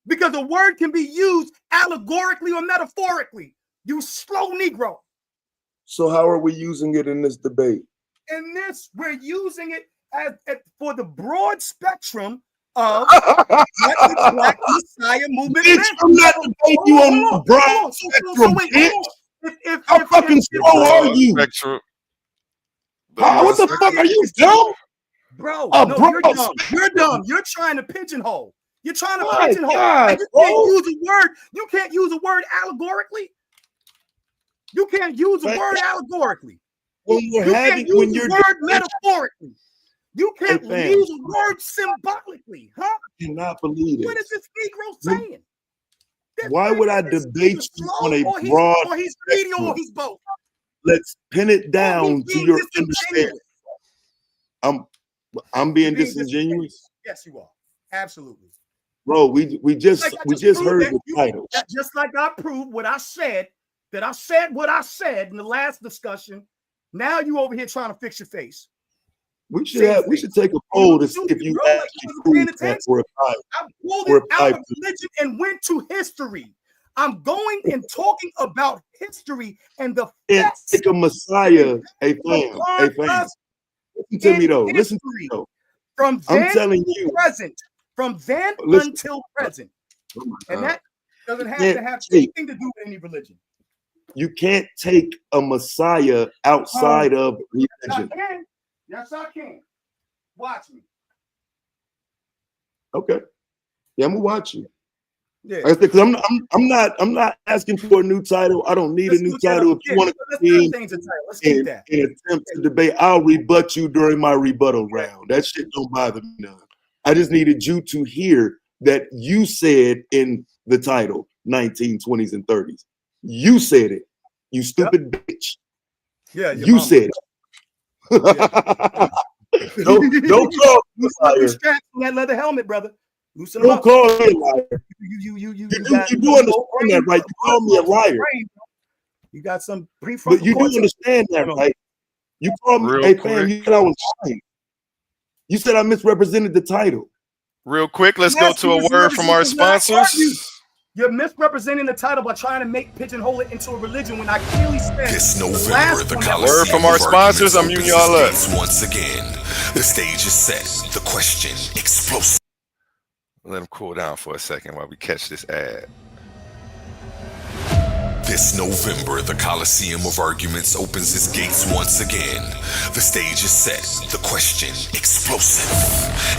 Because the word can be used allegorically or metaphorically. You slow Negro. So, how are we using it in this debate? In this, we're using it for the broad spectrum of what the Black Messiah movement is. I'm not debating you on the broad spectrum, bitch. How fucking slow are you? Spectrum. What the fuck are you dumb? Bro, no, you're dumb. You're dumb. You're trying to pigeonhole. You're trying to pigeonhole. God, you can't use a word. You can't use a word allegorically. You can't use a word allegorically. When you're having, when you're word metaphorically. You can't use a word symbolically, huh? I cannot believe it. What is this Negro saying? Why would I debate you on a broad? Or he's greedy, or he's both. Let's pin it down to your understanding. I'm being disingenuous. Yes, you are. Absolutely. Bro, we just heard the title. Just like I proved what I said, that I said what I said in the last discussion. Now you over here trying to fix your face. We should take a poll to see if you actually proved that or if I pulled it out of religion and went to history. I'm going and talking about history and the facts. Take a Messiah, a fam. Listen to me though. Listen to me though. From then I'm telling you, present. From then until present. And that doesn't have to have anything to do with any religion. You can't take a Messiah outside of religion. Yes, I can. Watch me. Okay. Yeah, I'm gonna watch you. Yeah. Because I'm not asking for a new title. I don't need a new title. If you want to be in attempt to debate, I'll rebut you during my rebuttal round. That shit don't bother me none. I just needed you to hear that you said in the title 1920s and 30s. You said it. You stupid bitch. Yeah, you said it. don't call me a liar. Straps on that leather helmet, brother. Loosen Don't call me a liar. You do understand that, right? You call me a liar. You got some prefrontal. But you do understand that, right? You called me, hey fam, you said I was lying. You said I misrepresented the title. Real quick, let's go to a word from our sponsors. You're misrepresenting the title by trying to pigeonhole it into a religion when I clearly said this November, the Coliseum word from our sponsors. I'm muting y'all up. Once again, the stage is set. The question explosive. Let him cool down for a second while we catch this ad. This November, the Coliseum of Arguments opens its gates once again. The stage is set. The question explosive.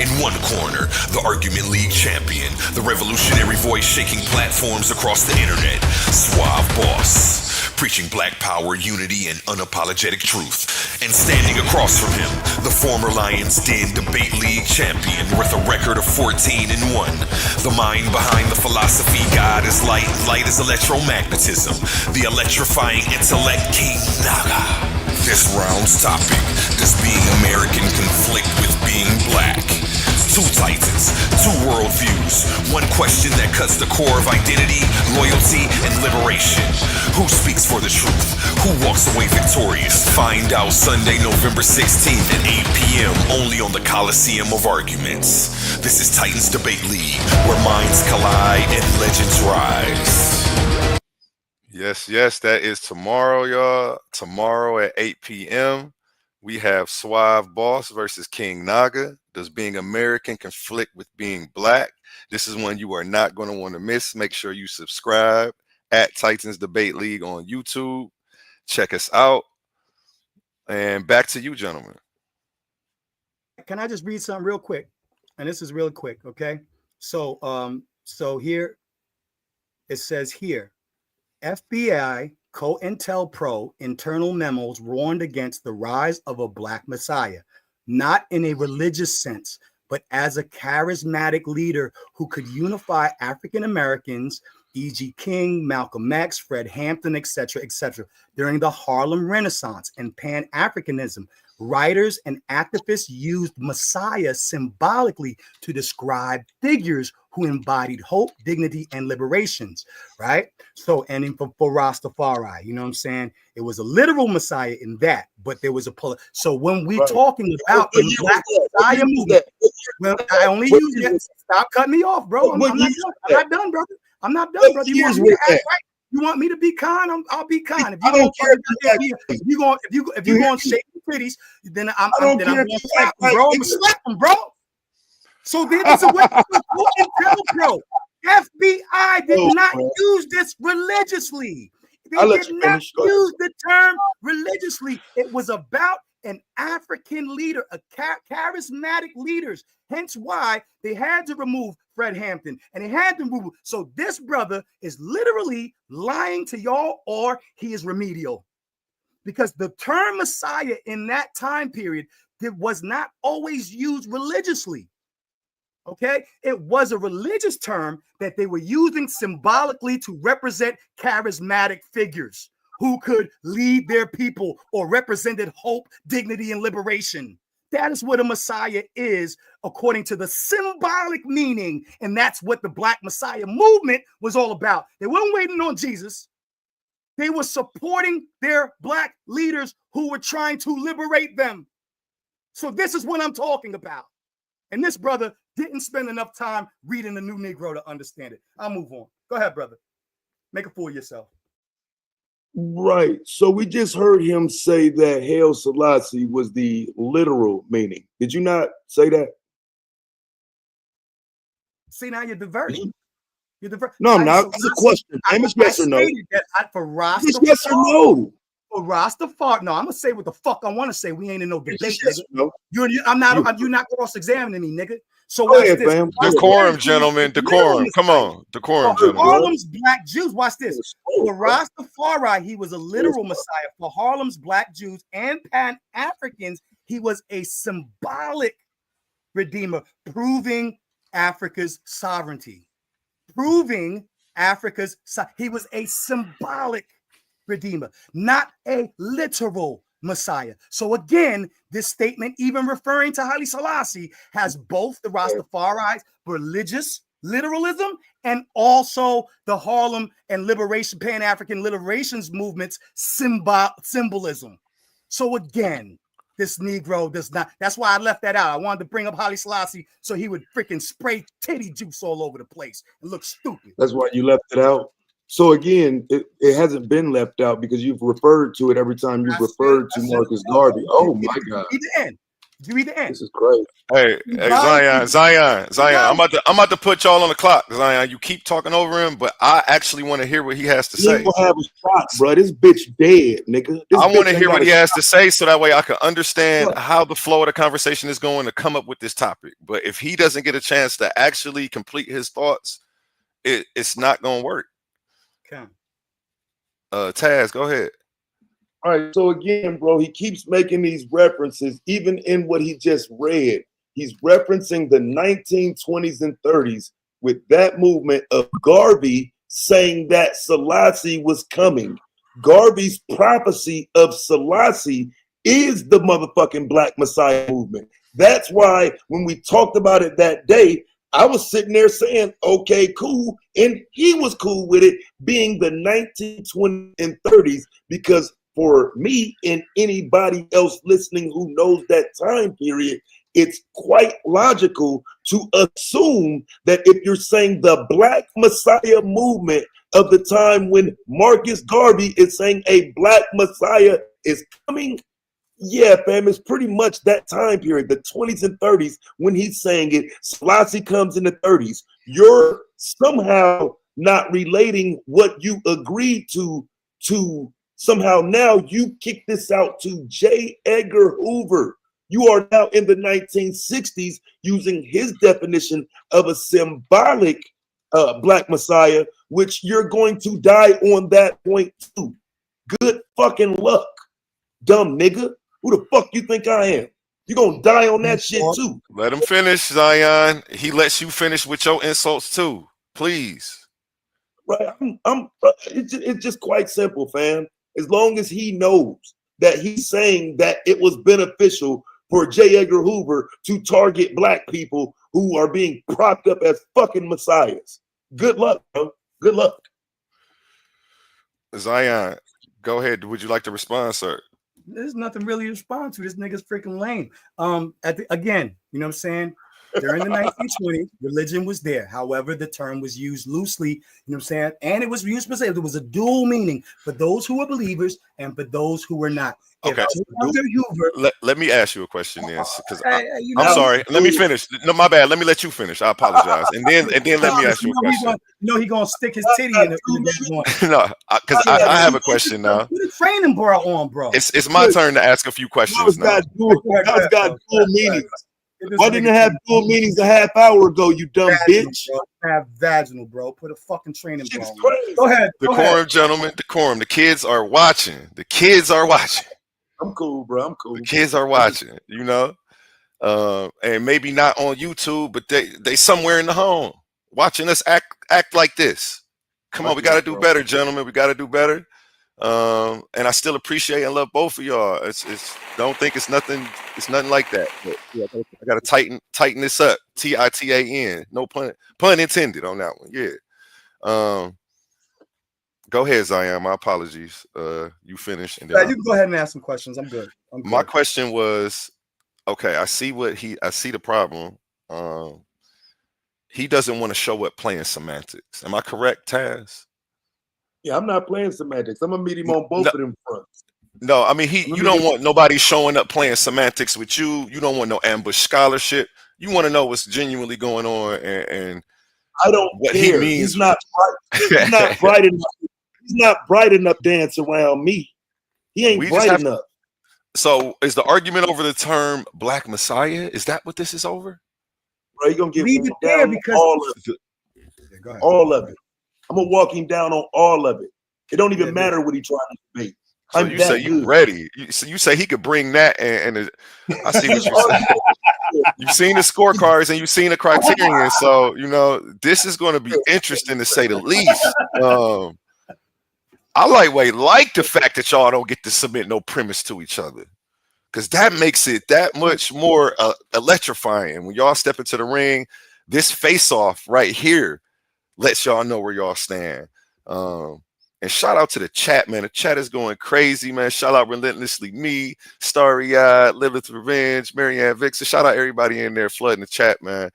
In one corner, the Argument League champion, the revolutionary voice shaking platforms across the internet, Suave Boss, preaching black power, unity, and unapologetic truth. And standing across from him, the former Lions Den Debate League champion with a record of 14-1. The mind behind the philosophy God is light, light is electromagnetism. The electrifying intellect King Naga. This round's topic, does being American conflict with being black? Two titans, two worldviews, one question that cuts the core of identity, loyalty, and liberation. Who speaks for the truth? Who walks away victorious? Find out Sunday, November 16th at 8 p.m. only on the Coliseum of Arguments. This is Titans Debate League, where minds collide and legends rise. Yes, that is tomorrow, y'all. Tomorrow at 8 p.m. we have Suave Boss versus King Naga. Does being American conflict with being black? This is one you are not going to want to miss. Make sure you subscribe at Titans Debate League on YouTube. Check us out. And back to you, gentlemen. Can I just read something real quick? And this is real quick, okay? So here it says here, FBI COINTELPRO internal memos warned against the rise of a black messiah, not in a religious sense, but as a charismatic leader who could unify African Americans, E.G. King, Malcolm X, Fred Hampton, etc., during the Harlem Renaissance and Pan-Africanism. Writers and activists used Messiah symbolically to describe figures who embodied hope, dignity, and liberations, right? So, and for Rastafari, you know what I'm saying? It was a literal Messiah in that, but there was a so when we're talking about the Black Messiah movement, well, I only use it. Stop cutting me off, bro. I'm not done, brother. I'm not done, brother. You want me to act right? You want me to be kind? I'll be kind. If you gonna shake the titties, then I'm gonna slap them, bro. I'm gonna slap them, bro. So this is a way to tell, bro. FBI did not use this religiously. They did not use the term religiously. It was about an African leader, a charismatic leaders. Hence why they had to remove Fred Hampton, and they had to remove. So this brother is literally lying to y'all, or he is remedial, because the term Messiah in that time period was not always used religiously. Okay, it was a religious term that they were using symbolically to represent charismatic figures who could lead their people or represented hope, dignity, and liberation. That is what a Messiah is, according to the symbolic meaning. And that's what the Black Messiah movement was all about. They weren't waiting on Jesus. They were supporting their Black leaders who were trying to liberate them. So this is what I'm talking about. And this brother didn't spend enough time reading the New Negro to understand it. I'll move on. Go ahead, brother. Make a fool of yourself. Right. So we just heard him say that Haile Selassie was the literal meaning. Did you not say that? See, now you're diverting. You're diverting. No, I'm not. It's a question. It's yes or no. For Rastafari, it's yes or no. For Rastafari, no, I'm gonna say what the fuck I want to say. We ain't in no debate. Yes, no. You're not cross-examining me, nigga. So watch this. Fam. Decorum, gentlemen. Decorum. Come on. Decorum, gentlemen. Harlem's Black Jews. Watch this. For Rastafari, he was a literal Messiah. For Harlem's Black Jews and Pan-Africans, he was a symbolic redeemer, proving Africa's sovereignty. Proving Africa's side. He was a symbolic redeemer, not a literal Messiah. So again, this statement, even referring to Haile Selassie, has both the Rastafari religious literalism and also the Harlem and liberation, Pan-African liberations movements symbolism. So again, this Negro does not. That's why I left that out. I wanted to bring up Haile Selassie so he would freaking spray titty juice all over the place and look stupid. That's why you left it out. So again, it hasn't been left out because you've referred to it every time you've referred to Marcus Garvey. Oh my God! Read the end. You read the end. This is crazy. Hey, Zion. I'm about to put y'all on the clock. Zion, you keep talking over him, but I actually want to hear what he has to say. You don't have a shot, bro. This bitch dead, nigga. I want to hear what he has to say so that way I can understand how the flow of the conversation is going to come up with this topic. But if he doesn't get a chance to actually complete his thoughts, it's not going to work. Okay. Taz, go ahead. All right. So again, bro, he keeps making these references, even in what he just read. He's referencing the 1920s and 30s with that movement of Garvey saying that Selassie was coming. Garvey's prophecy of Selassie is the motherfucking Black Messiah movement. That's why when we talked about it that day, I was sitting there saying, okay, cool. And he was cool with it being the 1920s and 30s, because for me and anybody else listening who knows that time period, it's quite logical to assume that if you're saying the Black Messiah movement of the time when Marcus Garvey is saying a Black Messiah is coming, yeah, fam, it's pretty much that time period, the 20s and 30s, when he's saying it. Selassie comes in the 30s. You're somehow not relating what you agreed to somehow now you kick this out to J. Edgar Hoover. You are now in the 1960s using his definition of a symbolic Black Messiah, which you're going to die on that point too. Good fucking luck, dumb nigga. Who the fuck you think I am? You're going to die on that shit too. Let him finish, Zion. He lets you finish with your insults too. Please. Right. It's just quite simple, fam. As long as he knows that he's saying that it was beneficial for J. Edgar Hoover to target Black people who are being propped up as fucking messiahs. Good luck, bro. Good luck. Zion, go ahead. Would you like to respond, sir? There's nothing really to respond to. This nigga's freaking lame. Again, you know what I'm saying? During the 1920s, religion was there. However, the term was used loosely, you know what I'm saying? And it was used specifically. There was a dual meaning for those who were believers and for those who were not. Okay. Let me ask you a question then, because I'm sorry. Let me finish. No, my bad. Let me let you finish. I apologize. And then let me ask you a question. He's gonna stick his titty in it. No, because I have a question now. Put a training bra on, bro. It's my turn to ask a few questions now. That's got dual meanings. Why didn't it have dual meanings a half hour ago, you dumb bitch? Have vaginal, bro. Put a fucking training bra on. Go ahead. Decorum, gentlemen. Decorum. The kids are watching. The kids are watching. I'm cool, bro. I'm cool. The kids are watching, you know, and maybe not on YouTube, but they somewhere in the home watching us act like this. Come on, we got to do better, gentlemen. We got to do better. And I still appreciate and love both of y'all. It's don't think it's nothing like that. But yeah, I got to tighten this up. TITAN. No pun intended on that one. Yeah. Go ahead, Zion. My apologies. You finish. And then you can go ahead and ask some questions. I'm good. My question was, okay, I see the problem. He doesn't want to show up playing semantics. Am I correct, Taz? Yeah, I'm not playing semantics. I'm gonna meet him on both of them fronts. No, I mean you don't want nobody showing up playing semantics with you. You don't want no ambush scholarship. You want to know what's genuinely going on and I don't what care. he means. He's not bright enough. He's not bright enough dance around me. He ain't bright enough. So is the argument over the term Black Messiah? Is that what this is over? Bro, you're gonna get me down because all of it. Yeah, all of it. I'm gonna walk him down on all of it. It don't even matter what he's trying to debate. So you say you ready? You say he could bring that, and I see what you're saying. you've seen the scorecards and you've seen the criterion. So, you know, this is going to be interesting to say the least. I like the fact that y'all don't get to submit no premise to each other, because that makes it that much more electrifying. When y'all step into the ring, this face-off right here lets y'all know where y'all stand. And shout out to the chat, man. The chat is going crazy, man. Shout out Relentlessly Me, Starry-Eyed, Lilith Revenge, Marianne Vixen. Shout out everybody in there flooding the chat, man.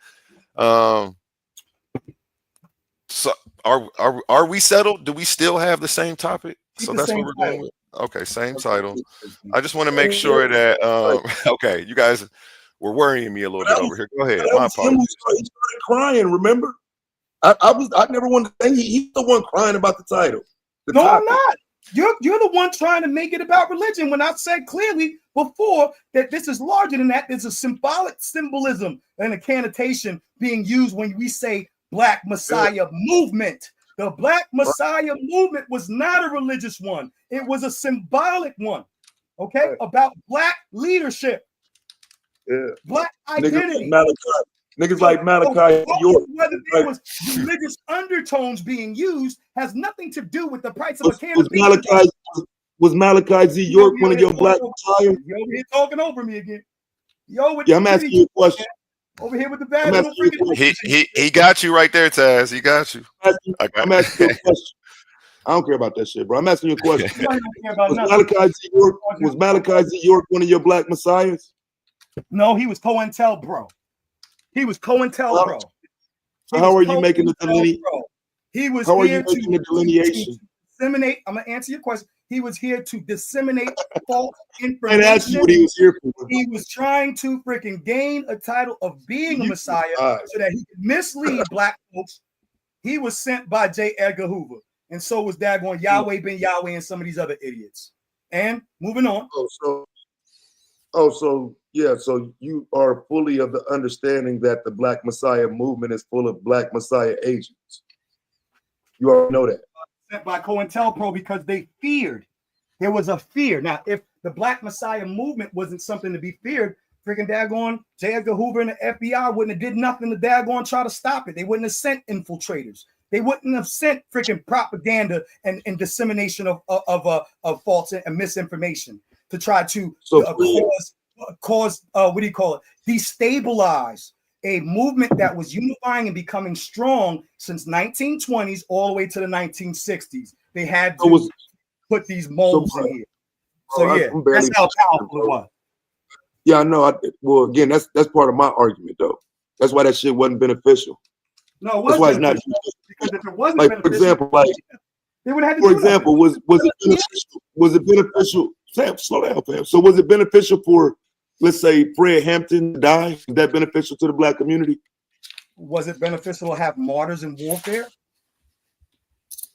So are we settled? Do we still have the same topic? So that's what we're going with. Okay, same title. I just want to make sure that okay, you guys were worrying me a little bit over here. Go ahead. My apologies. He started crying, remember? I never wanted to think he's the one crying about the title. No, I'm not. You're the one trying to make it about religion when I said clearly before that this is larger than that. There's a symbolism and a connotation being used when we say Black Messiah movement. The Black Messiah movement was not a religious one. It was a symbolic one, okay? About Black leadership, Black identity. Niggas like Malachi York. Whether there was religious undertones being used has nothing to do with the price of a can of beans. Was Malachi Z. York one of your Black Messiahs? You're over here talking over me again. I'm asking you a question. Over here with the bad. He got you right there, Taz. He got you. I'm asking you a question. I don't care about that shit, bro. I'm asking you a question. Was Malachi Z. York one of your Black Messiahs? No, he was COINTELPRO. He was COINTELPRO. How are you making the delineation? He was How are here you making the delineation? to disseminate. I'm gonna answer your question. He was here to disseminate false information. I asked you what he was here for. He was trying to freaking gain a title of being a Messiah so that he could mislead Black folks. He was sent by J. Edgar Hoover, and so was daggone Yahweh Ben Yahweh and some of these other idiots. And moving on. So you are fully of the understanding that the Black Messiah movement is full of Black Messiah agents. You already know that. Sent by COINTELPRO because they feared. There was a fear. Now, if the Black Messiah movement wasn't something to be feared, freaking daggone J. Edgar Hoover and the FBI wouldn't have did nothing to daggone try to stop it. They wouldn't have sent infiltrators. They wouldn't have sent freaking propaganda and dissemination of false and misinformation to try to cause destabilize a movement that was unifying and becoming strong since 1920s all the way to the 1960s. They had to put these molds in here. So that's how powerful it was. Yeah, I know. Well, again, that's part of my argument, though. That's why that shit wasn't beneficial. No, it wasn't. That's why it's not. Because if it wasn't like, beneficial, for example, like they would have to. For example, was it beneficial? Was it beneficial? Sam, slow down, fam. So was it beneficial for, let's say, Fred Hampton to die? Is that beneficial to the Black community? Was it beneficial to have martyrs in warfare?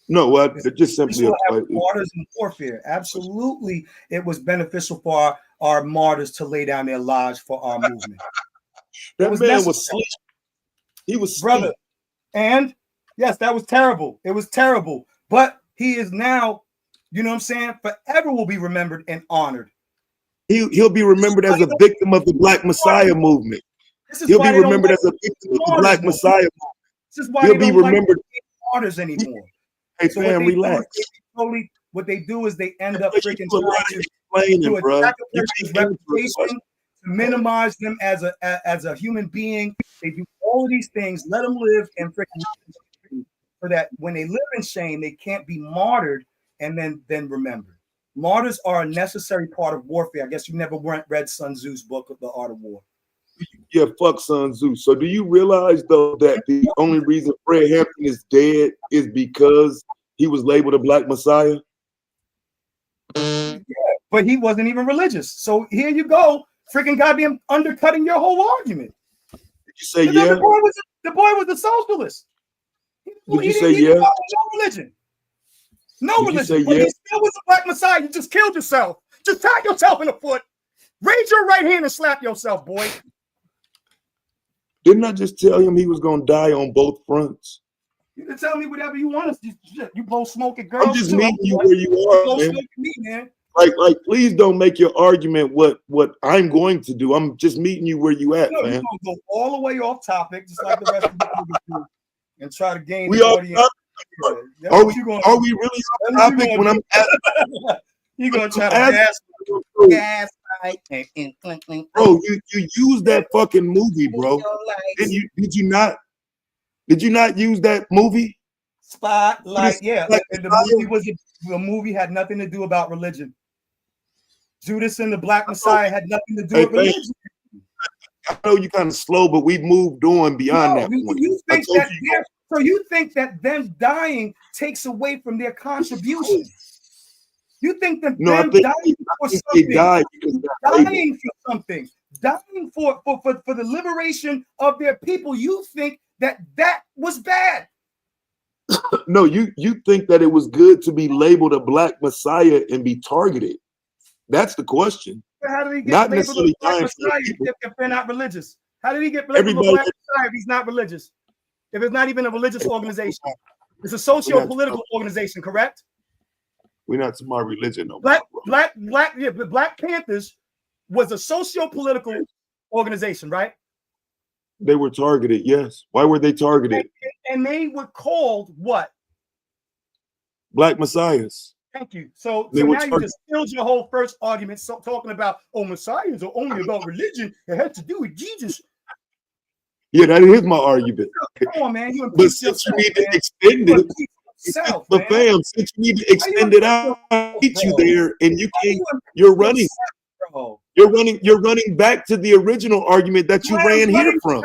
No, well, just simply martyrs in warfare. Absolutely, it was beneficial for our martyrs to lay down their lives for our movement. That man was asleep. He was brother, and yes, that was terrible. It was terrible, but he is now, you know what I'm saying, forever will be remembered and honored. He'll be remembered as a victim of the Black Messiah movement. He'll be remembered as a victim of the Black Messiah movement. This is why he'll be remembered martyrs anymore. Hey, so fam, relax. What they do is they end up freaking trying to attack a person's reputation, to minimize them as a human being. They do all of these things, let them live and freaking so that when they live in shame, they can't be martyred and then remembered. Martyrs are a necessary part of warfare. I guess you never read Sun Tzu's book of The Art of War. Yeah, fuck Sun Tzu. So do you realize, though, that the only reason Fred Hampton is dead is because he was labeled a Black Messiah? Yeah, but he wasn't even religious. So here you go, freaking goddamn undercutting your whole argument. Did you say because yeah? The boy was a socialist. Did you say yeah? No religion. No religion. But he still was a Black Messiah. You just killed yourself. Just tap yourself in the foot. Raise your right hand and slap yourself, boy. Didn't I just tell him he was going to die on both fronts? You can tell me whatever you want. You blow smoke at girls. I'm just meeting you where you are, blow man. smoke at me, man. Like, please don't make your argument what I'm going to do. I'm just meeting you where you at, You're man. gonna go all the way off topic, just like the rest of the niggas do, and try to gain We the are. audience. Are we really off topic when I'm? You're gonna try to gas light and bro, you use that fucking movie, bro. Did you not use that movie? Spotlight, yeah. Like, And the movie had nothing to do about religion. Judas and the Black Messiah had nothing to do with religion. I know you kind of slow, but we've moved on beyond that point. So you think that them dying takes away from their contribution? You think that them dying for something, dying for something, dying for the liberation of their people, you think that was bad? No, you think that it was good to be labeled a Black Messiah and be targeted. That's the question. How did he get Not labeled a Black Messiah if they're not religious? How did he get labeled a Black Messiah if he's not religious? If it's not even a religious organization, it's a socio-political organization, correct? We're not smart religion, no. Black Panthers was a socio-political organization, right? They were targeted, yes. Why were they targeted? And they were called what? Black Messiahs. Thank you. So now you just killed your whole first argument, talking about, Messiahs are only about religion. It had to do with Jesus. Yeah, that is my argument. Come on, man. You but since you need to extend it, but fam, since you need to extend it out, get you there, and you can't. You're running. You're running back to the original argument that you ran here from.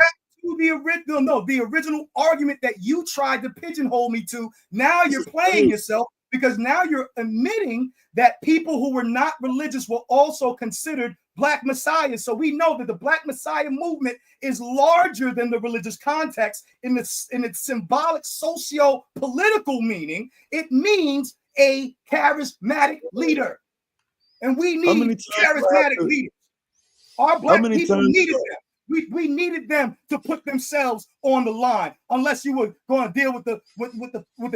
The original argument that you tried to pigeonhole me to. Now you're playing yourself, because now you're admitting that people who were not religious were also considered Black Messiahs. So we know that the Black Messiah movement is larger than the religious context in its symbolic socio-political meaning. It means a charismatic leader. And we need charismatic leaders. Our Black people needed them. We needed them to put themselves on the line, unless you were going to deal with the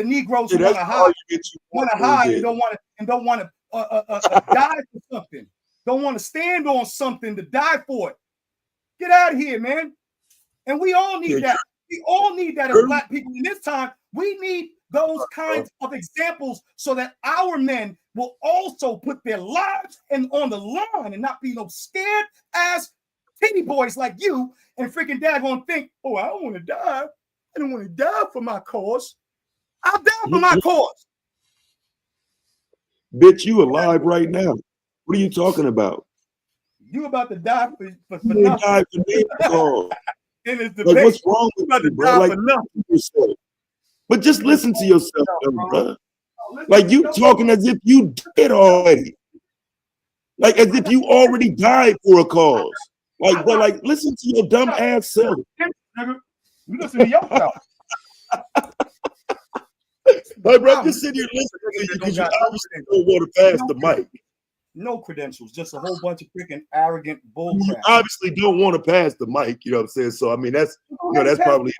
Negroes who want to hide and don't want to die for something. Don't want to stand on something to die for it. Get out of here, man. And we all need that. We all need that as Black people. In this time, we need those kinds of examples so that our men will also put their lives on the line and not be no scared ass titty boys like you and freaking daggone think, oh, I don't want to die. I don't want to die for my cause. I'll die for my cause. Bitch, you alive right now. What are you talking about? You about to die for nothing. Die for me, and it's the what's wrong with you, bro? Like, but just listen to yourself, brother. Like, you talking as if you did already. Like, as if you already died for a cause. Like, bro, like, listen to your dumb ass self. You listen to yourself. Like, bro, I'm just sitting here listening to you because you obviously don't want to pass the mic. No credentials, just a whole bunch of freaking arrogant bullcrap. You obviously don't want to pass the mic, you know what I'm saying? So I mean, that's that's probably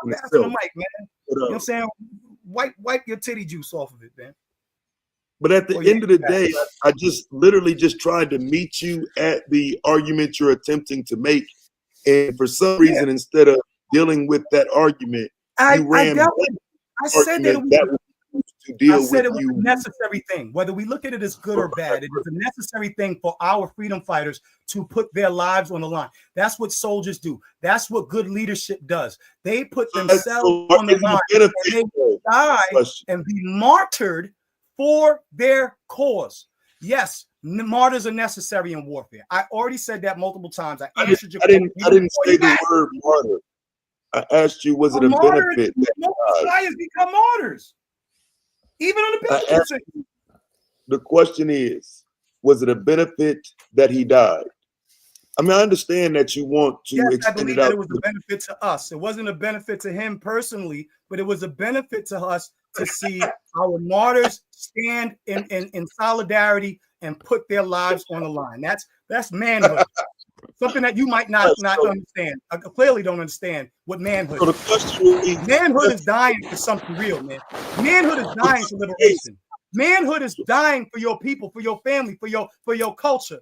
the mic, man. You know what I'm saying? Wipe your titty juice off of it, man. But at the end of the day, I just literally just tried to meet you at the argument you're attempting to make, and for some reason, instead of dealing with that argument, you ran. I said that it was a necessary thing. Whether we look at it as good or bad, it is a necessary thing for our freedom fighters to put their lives on the line. That's what soldiers do. That's what good leadership does. They put themselves on the line, and they die and be martyred for their cause. Yes, martyrs are necessary in warfare. I already said that multiple times. I didn't say the word martyr. I asked you, was it a benefit? Messiahs become martyrs. Even on the benefit. The question is, was it a benefit that he died? I mean, I understand that you want to extend it out. It was a benefit to us. It wasn't a benefit to him personally, but it was a benefit to us to see our martyrs stand in solidarity and put their lives on the line. That's manhood. Something that you might not understand. I clearly don't understand what manhood is. Manhood is dying for something real, man. Manhood is dying for liberation. Manhood is dying for your people, for your family, for your culture,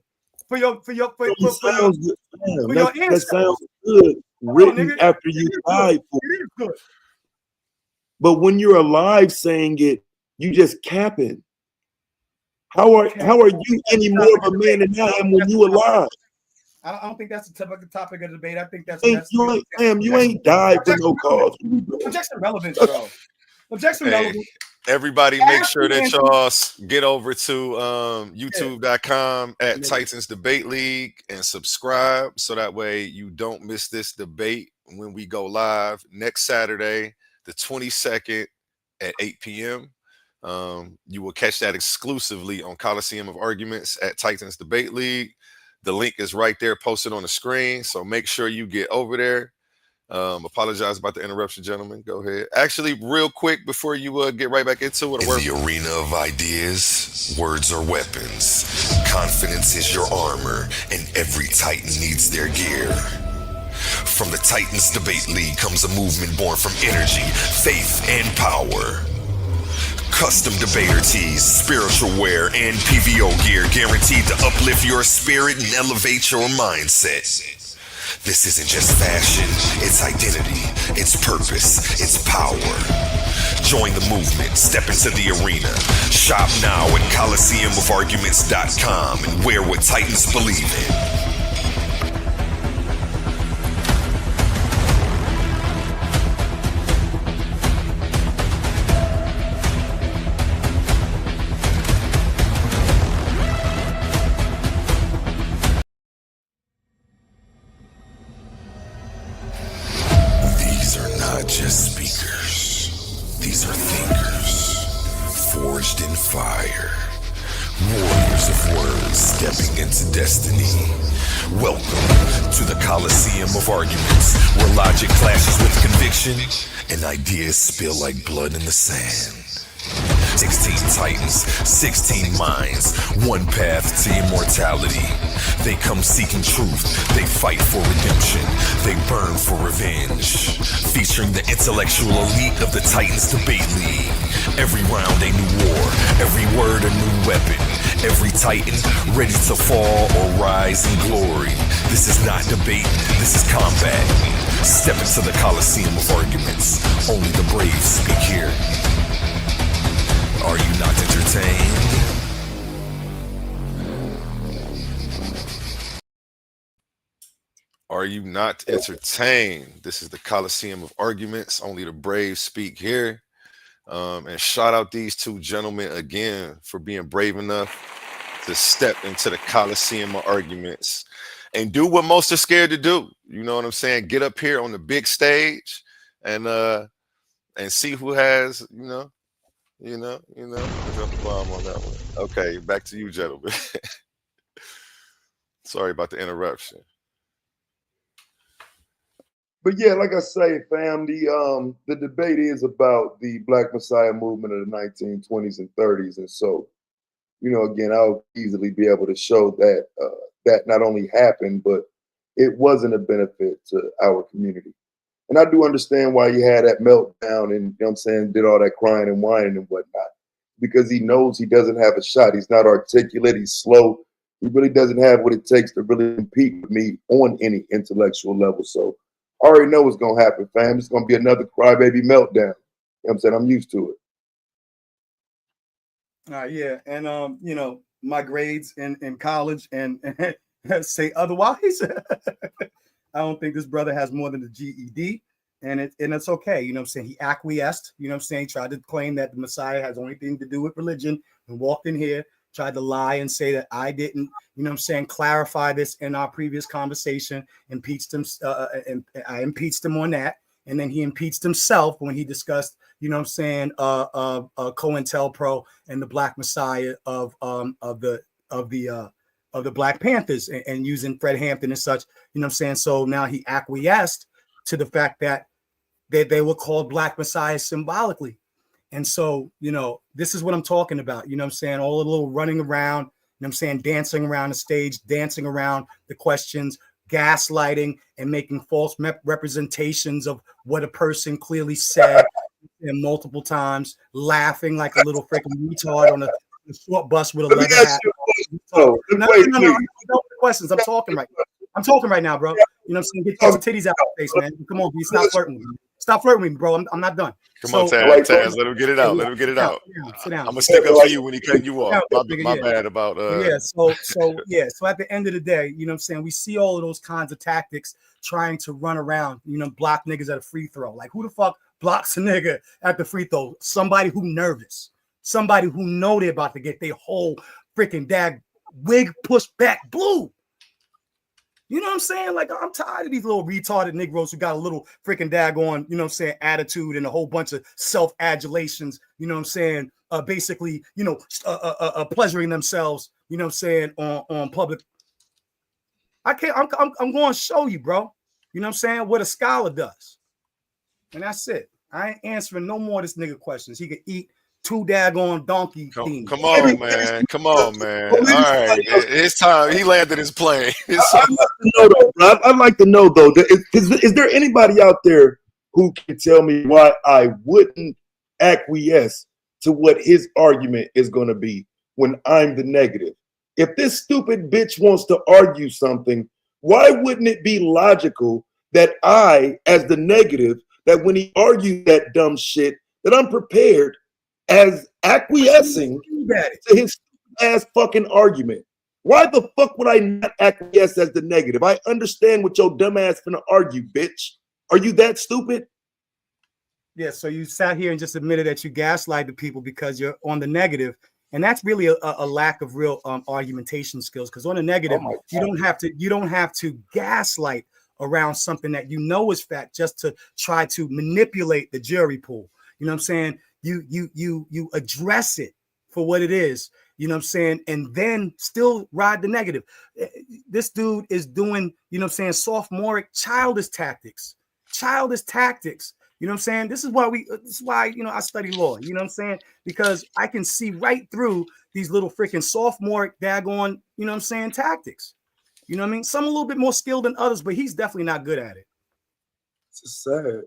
for your That ancestors. sounds good written nigga, after you died. It is good. But when you're alive saying it, you just capping. How are you any more of a man than I am when you alive? I don't think that's the typical topic of debate. I think that's you ain't died for no cause. Objection relevance, bro. Objection relevance. Everybody make sure that y'all get over to youtube.com at Titans Debate League and subscribe so that way you don't miss this debate when we go live next Saturday, the 22nd at 8 p.m. You will catch that exclusively on Coliseum of Arguments at Titans Debate League. The link is right there posted on the screen, so make sure you get over there. Apologize about the interruption, gentlemen. Go ahead. Actually, real quick before you get right back into it. In the arena of ideas, words are weapons. Confidence is your armor, and every Titan needs their gear. From the Titans Debate League comes a movement born from energy, faith, and power. Custom debater tees, spiritual wear, and PVO gear guaranteed to uplift your spirit and elevate your mindset. This isn't just fashion, it's identity, it's purpose, it's power. Join the movement, step into the arena. Shop now at ColiseumOfArguments.com and wear what Titans believe in. Just speakers. These are thinkers, forged in fire, warriors of words stepping into destiny. Welcome to the Coliseum of Arguments, where logic clashes with conviction and ideas spill like blood in the sand. 16 Titans, 16 minds, one path to immortality. They come seeking truth, they fight for redemption, they burn for revenge. Featuring the intellectual elite of the Titans Debate League. Every round a new war, every word a new weapon. Every Titan ready to fall or rise in glory. This is not debate, this is combat. Step into the Coliseum of Arguments. Only the brave speak here. Are you not entertained? Are you not entertained? This is the Coliseum of Arguments. Only the brave speak here. And shout out these two gentlemen again for being brave enough to step into the Coliseum of Arguments and do what most are scared to do. You know what I'm saying? Get up here on the big stage and see who has, you know. Drop the bomb on that one. Okay, back to you, gentlemen. Sorry about the interruption. But yeah, like I say, fam, the debate is about the Black Messiah movement of the 1920s and 30s. And so, again, I'll easily be able to show that that not only happened, but it wasn't a benefit to our community. And I do understand why he had that meltdown and, did all that crying and whining and whatnot, because he knows he doesn't have a shot. He's not articulate. He's slow. He really doesn't have what it takes to really compete with me on any intellectual level. So I already know what's going to happen, fam. It's going to be another crybaby meltdown. You know what I'm saying? I'm used to it. Yeah. And, my grades in college and say otherwise. I don't think this brother has more than a GED, and it's okay. You know what I'm saying? He acquiesced, tried to claim that the Messiah has only thing to do with religion and walked in here, tried to lie and say that I didn't, clarify this in our previous conversation, impeached him, and I impeached him on that. And then he impeached himself when he discussed, COINTELPRO and the Black Messiah of the Black Panthers and using Fred Hampton and such, So now he acquiesced to the fact that they were called Black Messiahs symbolically. And so, this is what I'm talking about, all the little running around, dancing around the stage, dancing around the questions, gaslighting and making false representations of what a person clearly said. And multiple times, laughing like a little freaking retard on a short bus with a Let me leather ask hat. you a question. No, No, wait, no, please. no questions. I'm talking right now, bro. You know what I'm saying? Get your titties out of the face, man. Come on, B. Stop flirting with me. Stop flirting with me, bro. I'm not done. Come on, So, Taz. Let him get it out. Let him get it out. Sit down. I'm gonna stick up for you when he cut you off. My bad about Yeah. So at the end of the day, you know what I'm saying? We see all of those kinds of tactics trying to run around, you know, block niggas at a free throw. Like, who the fuck blocks a nigga at the free throw? Somebody who nervous, somebody who know they're about to get their whole freaking dag wig pushed back blue. You know what I'm saying? Like, I'm tired of these little retarded Negroes who got a little freaking daggone, you know what I'm saying, attitude and a whole bunch of self-adulations, you know what I'm saying, basically, you know, pleasuring themselves, you know what I'm saying, on public. I'm going to show you, bro. You know what I'm saying, what a scholar does. And that's it. I ain't answering no more of this nigga questions. He could eat 2 daggone donkey things. Come on, man. Come on, man. All right. It's time. He landed his plane. I'd like to know, though, is there anybody out there who can tell me why I wouldn't acquiesce to what his argument is going to be when I'm the negative? If this stupid bitch wants to argue something, why wouldn't it be logical that I, as the negative, that when he argues that dumb shit, that I'm prepared as acquiescing to his ass fucking argument? Why the fuck would I not acquiesce as the negative? I understand what your dumb ass finna argue, bitch. Are you that stupid? Yeah, so you sat here and just admitted that you gaslight the people because you're on the negative. And that's really a lack of real argumentation skills. Because on the negative, you don't have to gaslight around something that you know is fact just to try to manipulate the jury pool. You know what I'm saying? You address it for what it is, you know what I'm saying, and then still ride the negative. This dude is doing, you know what I'm saying, sophomoric childish tactics. You know what I'm saying? This is why, you know, I study law, you know what I'm saying? Because I can see right through these little freaking sophomoric daggone, you know what I'm saying, tactics. You know what I mean? Some a little bit more skilled than others, but he's definitely not good at it. It's sad.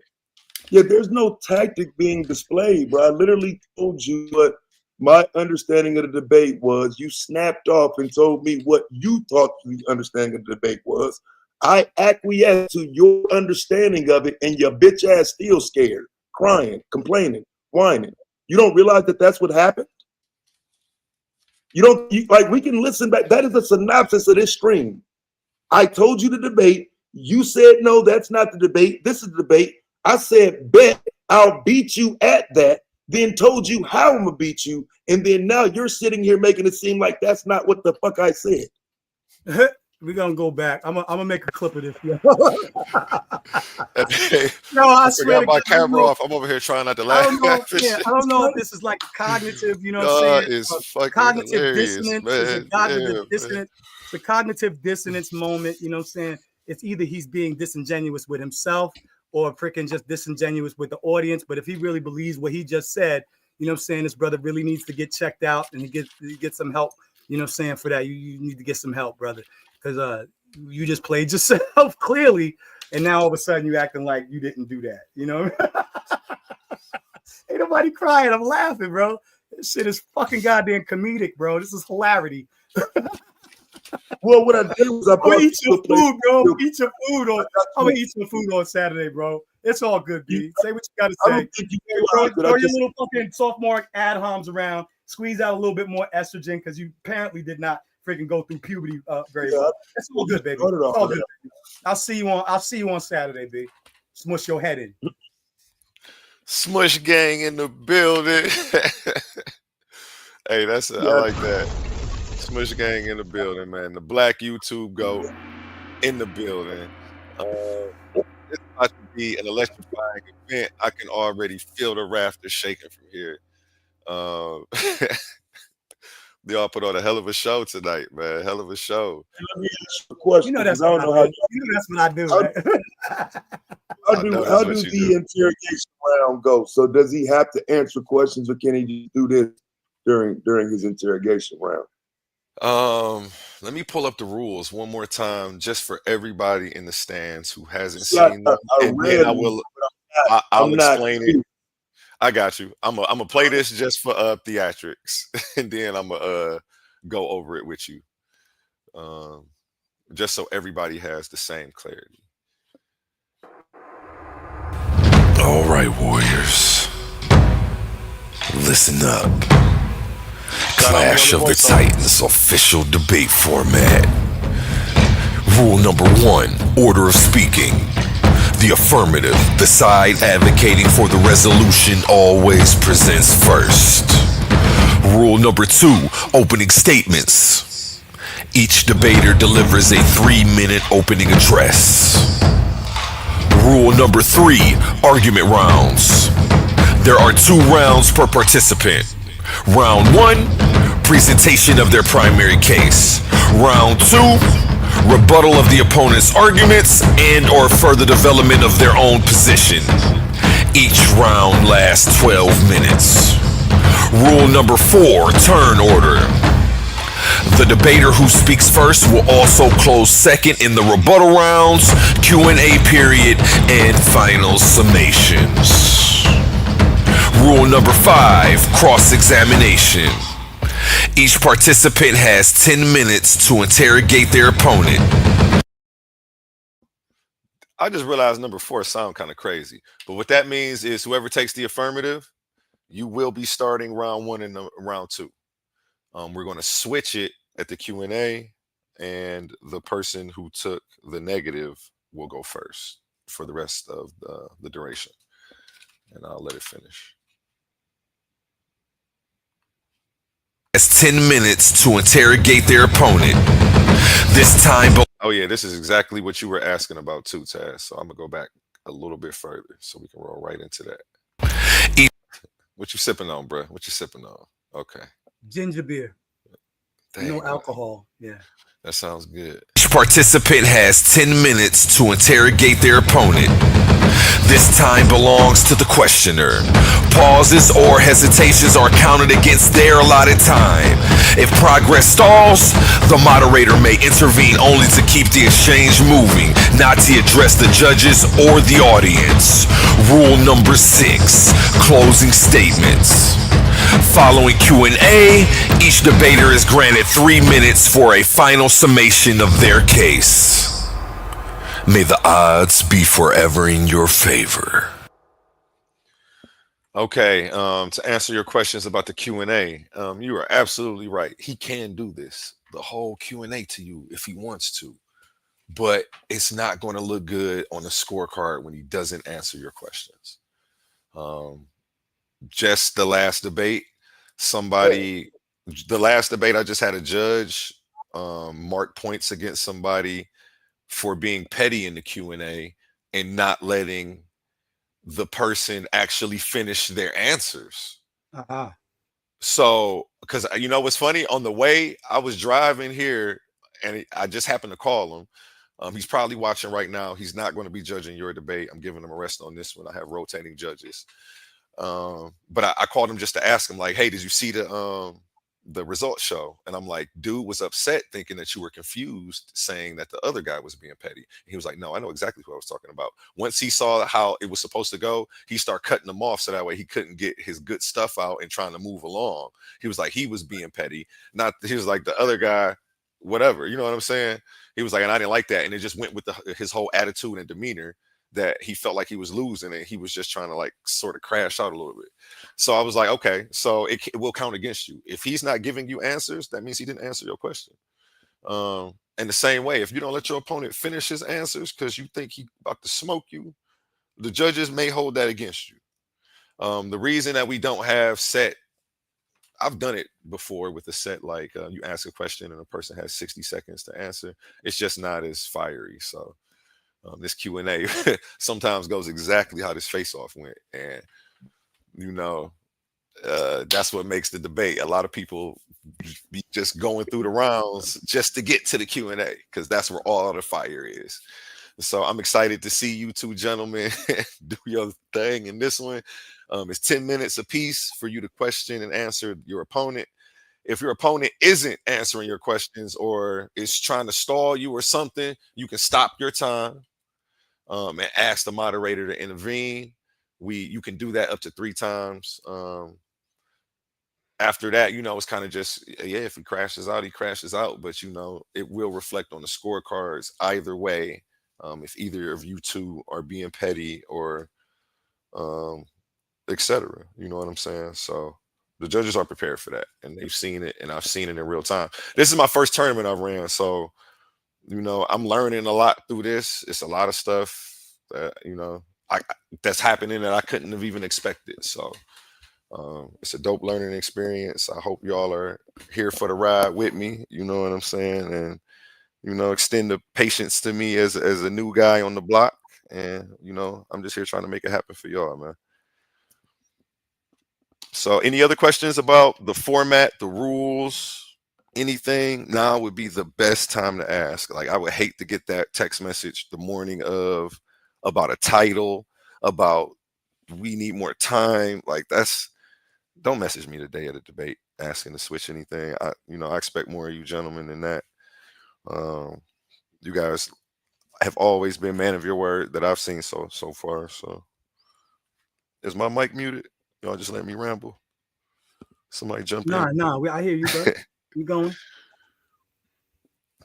Yeah, there's no tactic being displayed, bro. I literally told you what my understanding of the debate was. You snapped off and told me what you thought the understanding of the debate was. I acquiesced to your understanding of it, and your bitch ass still scared, crying, complaining, whining. You don't realize that that's what happened? Like, we can listen back. That is a synopsis of this stream. I told you the debate. You said, no, that's not the debate. This is the debate. I said, bet I'll beat you at that, then told you how I'm gonna beat you, and then now you're sitting here making it seem like that's not what the fuck I said. We're gonna go back. I'm gonna make a clip of this. No, I swear. I got my camera off. I'm over here trying not to laugh. I don't know if this is like cognitive, you know what I'm saying? Cognitive dissonance. Man. It's a cognitive dissonance moment, you know what I'm saying? It's either he's being disingenuous with himself or freaking just disingenuous with the audience. But if he really believes what he just said, you know what I'm saying, this brother really needs to get checked out and he get some help, you know what I'm saying, for that. You need to get some help, brother. Because you just played yourself clearly, and now all of a sudden you acting like you didn't do that. You know, ain't nobody crying. I'm laughing, bro. This shit is fucking goddamn comedic, bro. This is hilarity. Well, what I did was I brought eat your food, bro. Eat your food on. I'm gonna eat some food on Saturday, bro. It's all good, B. Say what you gotta say. Throw your little fucking sophomoric ad homs around. Squeeze out a little bit more estrogen because you apparently did not freaking go through puberty very well. That's all good, baby. All good. I'll see you on Saturday, B. Smush your head in. Smush gang in the building. Hey, I like that. Smush gang in the building, man. The Black YouTube go in the building. It's about to be an electrifying event. I can already feel the rafters shaking from here. They all put on a hell of a show tonight, man. Hell of a show. Let me ask you a question. You know that's what I do. How do the interrogation round go? So does he have to answer questions, or can he just do this during his interrogation round? Let me pull up the rules one more time, just for everybody in the stands who hasn't seen them. I'll explain it. I got you. I'm gonna play this just for theatrics, and then I'm gonna go over it with you, um, just so everybody has the same clarity. All right, Warriors. Listen up. Clash of the Titans official debate format. Rule number 1, order of speaking. The affirmative, the side advocating for the resolution, always presents first. Rule number 2, opening statements. Each debater delivers a 3-minute opening address. Rule number 3, argument rounds. There are 2 rounds per participant. Round 1, presentation of their primary case. Round 2, rebuttal of the opponent's arguments and or further development of their own position. Each round lasts 12 minutes. Rule number 4, turn order. The debater who speaks first will also close second in the rebuttal rounds, Q&A period, and final summations. Rule number 5, cross-examination. Each participant has 10 minutes to interrogate their opponent. I just realized number 4 sound kind of crazy, but what that means is whoever takes the affirmative, you will be starting round 1 and round 2. We're going to switch it at the Q&A, and the person who took the negative will go first for the rest of the duration, and I'll let it finish. Has 10 minutes to interrogate their opponent. This time... Oh yeah, this is exactly what you were asking about too, Taz. So I'm gonna go back a little bit further so we can roll right into that. What you sipping on, bro? What you sipping on? Okay. Ginger beer. Dang, no alcohol. Yeah. That sounds good. Each participant has 10 minutes to interrogate their opponent. This time belongs to the questioner. Pauses or hesitations are counted against their allotted time. If progress stalls, the moderator may intervene only to keep the exchange moving, not to address the judges or the audience. Rule number 6, closing statements. Following Q&A, each debater is granted 3 minutes for a final summation of their case. May the odds be forever in your favor. Okay, to answer your questions about the Q&A, you are absolutely right. He can do this, the whole Q&A to you if he wants to, but it's not going to look good on the scorecard when he doesn't answer your questions. Just the last debate, the last debate I just had a judge mark points against somebody for being petty in the Q&A and not letting the person actually finish their answers. So, because you know what's funny? On the way, I was driving here and I just happened to call him. He's probably watching right now. He's not going to be judging your debate. I'm giving him a rest on this one. I have rotating judges. But I called him just to ask him, like, hey, did you see the results show? And I'm like, dude was upset thinking that you were confused, saying that the other guy was being petty. And he was like, no, I know exactly who I was talking about. Once he saw how it was supposed to go, he started cutting them off so that way he couldn't get his good stuff out and trying to move along. He was like, he was being petty. He was like the other guy, whatever, you know what I'm saying? He was like, and I didn't like that. And it just went with his whole attitude and demeanor, that he felt like he was losing and he was just trying to like sort of crash out a little bit. So I was like, okay, so it will count against you. If he's not giving you answers, that means he didn't answer your question. And the same way, if you don't let your opponent finish his answers because you think he's about to smoke you, the judges may hold that against you. The reason that we don't have set, I've done it before with a set, like you ask a question and a person has 60 seconds to answer. It's just not as fiery. So this Q&A sometimes goes exactly how this face-off went. And, you know, that's what makes the debate. A lot of people be just going through the rounds just to get to the Q&A because that's where all the fire is. So I'm excited to see you two gentlemen do your thing in this one. It's 10 minutes apiece for you to question and answer your opponent. If your opponent isn't answering your questions or is trying to stall you or something, you can stop your time and ask the moderator to intervene. you can do that up to 3 times. After that, it's kind of just, yeah, if he crashes out, he crashes out, but it will reflect on the scorecards either way. If either of you two are being petty or etc. You know what I'm saying? So the judges are prepared for that, and they've seen it, and I've seen it in real time. This is my first tournament I've ran, so I'm learning a lot through this. It's a lot of stuff that that's happening that I couldn't have even expected. So it's a dope learning experience. I hope y'all are here for the ride with me. You know what I'm saying? And extend the patience to me as a new guy on the block. And I'm just here trying to make it happen for y'all, man. So any other questions about the format, the rules, anything? Now would be the best time to ask. Like, I would hate to get that text message the morning of about a title, about we need more time. Like, don't message me the day of the debate asking to switch anything. I expect more of you gentlemen than that. You guys have always been man of your word that I've seen so far. So is my mic muted? Y'all just let me ramble. Somebody jump in. Nah, I hear you, bro. You going?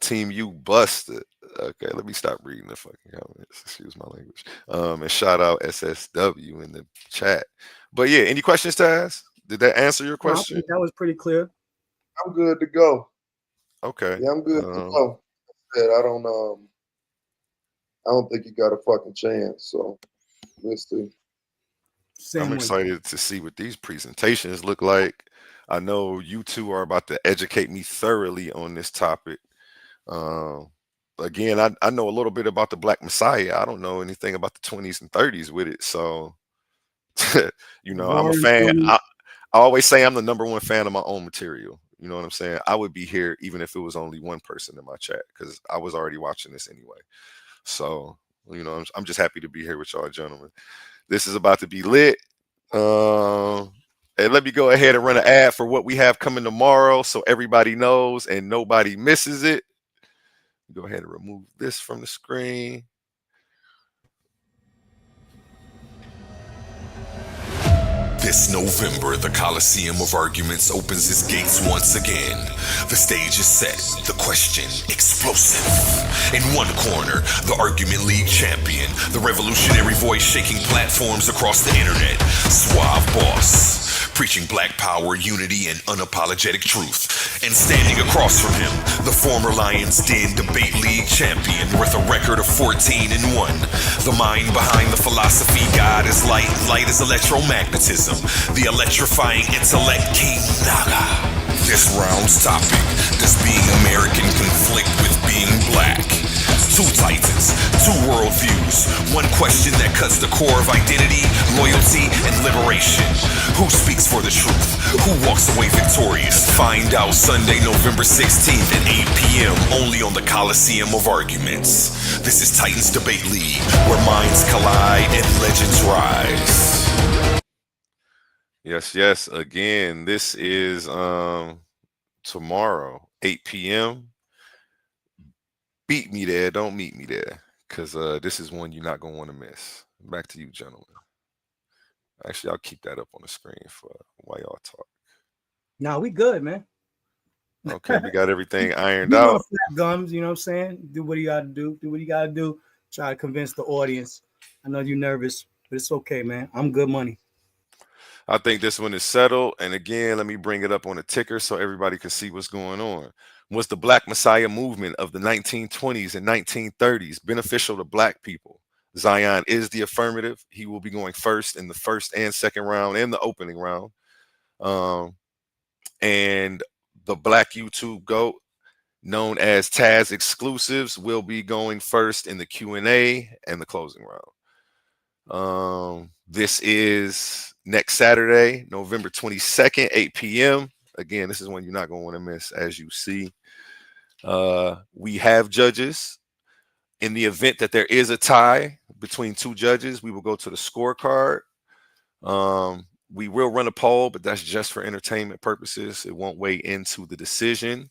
Team, you busted. Okay, let me stop reading the fucking comments. Excuse my language. And shout out SSW in the chat. But yeah, any questions, Taz? Did that answer your question? I think that was pretty clear. I'm good to go. Okay. Yeah, I'm good to go. I don't think you got a fucking chance. So let's see. I'm excited to see what these presentations look like. I know you two are about to educate me thoroughly on this topic. Again, I know a little bit about the Black Messiah. I don't know anything about the 20s and 30s with it. So, I'm a fan. I always say I'm the #1 fan of my own material. You know what I'm saying? I would be here even if it was only one person in my chat, because I was already watching this anyway. So, I'm just happy to be here with y'all, gentlemen. This is about to be lit. And let me go ahead and run an ad for what we have coming tomorrow so everybody knows and nobody misses it. Go ahead and remove this from the screen. This November, the Coliseum of Arguments opens its gates once again. The stage is set, the question explosive. In one corner, the Argument League champion, the revolutionary voice shaking platforms across the internet, Suave Boss, preaching black power, unity, and unapologetic truth. And standing across from him, the former Lions Den Debate League champion with a record of 14-1. The mind behind the philosophy, God is light, light is electromagnetism. The electrifying intellect, King Naga. This round's topic: does being American conflict with being black? Two titans, two worldviews, one question that cuts the core of identity, loyalty, and liberation. Who speaks for the truth? Who walks away victorious? Find out Sunday, November 16th at 8 p.m. only on the Coliseum of Arguments. This is Titans Debate League, where minds collide and legends rise. Yes. Again, this is tomorrow, 8 p.m. Beat me there, don't meet me there, because this is one you're not going to want to miss. Back to you, gentlemen. Actually, I'll keep that up on the screen for while y'all talk. Nah, we good, man. Okay, we got everything ironed out. Flat gums, you know what I'm saying? Do what you got to do. Do what you got to do. Try to convince the audience. I know you're nervous, but it's okay, man. I'm good money. I think this one is settled. And again, let me bring it up on a ticker so everybody can see what's going on. Was the Black Messiah movement of the 1920s and 1930s beneficial to black people? Xion is the affirmative. He will be going first in the first and second round and the opening round. And the Black YouTube GOAT, known as Taz Exclusives, will be going first in the Q&A and the closing round. This is next Saturday, November 22nd, 8 p.m. Again, this is one you're not going to want to miss, as you see. We have judges. In the event that there is a tie between two judges, we will go to the scorecard. We will run a poll, but that's just for entertainment purposes. It won't weigh into the decision.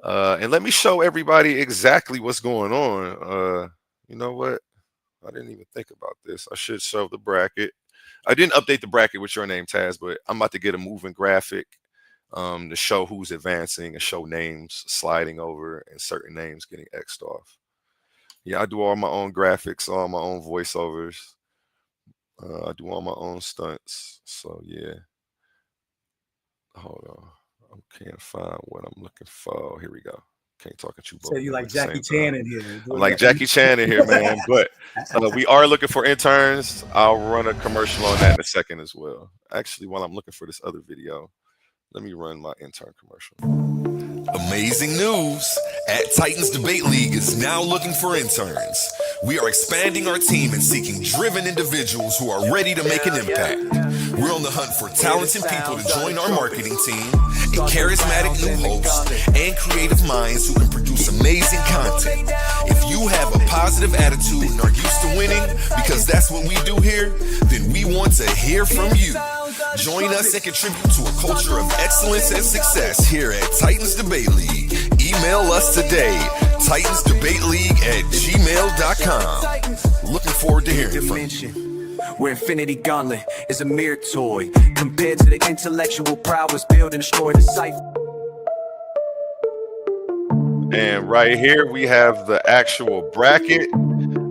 And let me show everybody exactly what's going on. You know what? I didn't even think about this. I should show the bracket. I didn't update the bracket with your name, Taz, but I'm about to get a moving graphic to show who's advancing and show names sliding over and certain names getting X'd off. Yeah, I do all my own graphics, all my own voiceovers. I do all my own stunts. So yeah. Hold on. I can't find what I'm looking for. Here we go. Can't talk at you both. So you like Jackie Chan in here? I'm like Jackie Chan in here, man. But we are looking for interns. I'll run a commercial on that in a second as well. Actually, while I'm looking for this other video, let me run my intern commercial. Amazing news! At Titans Debate League is now looking for interns. We are expanding our team and seeking driven individuals who are ready to make an impact. We're on the hunt for talented people to join our marketing team, a charismatic new host, and creative minds who can produce amazing content. If you have a positive attitude and are used to winning, because that's what we do here, then we want to hear from you. Join us and contribute to a culture of excellence and success here at Titans Debate League. Email us today, titansdebateleague@gmail.com. Looking forward to hearing from you. Where Infinity Gauntlet is a mere toy compared to the intellectual prowess build and destroy the cipher. And right here we have the actual bracket.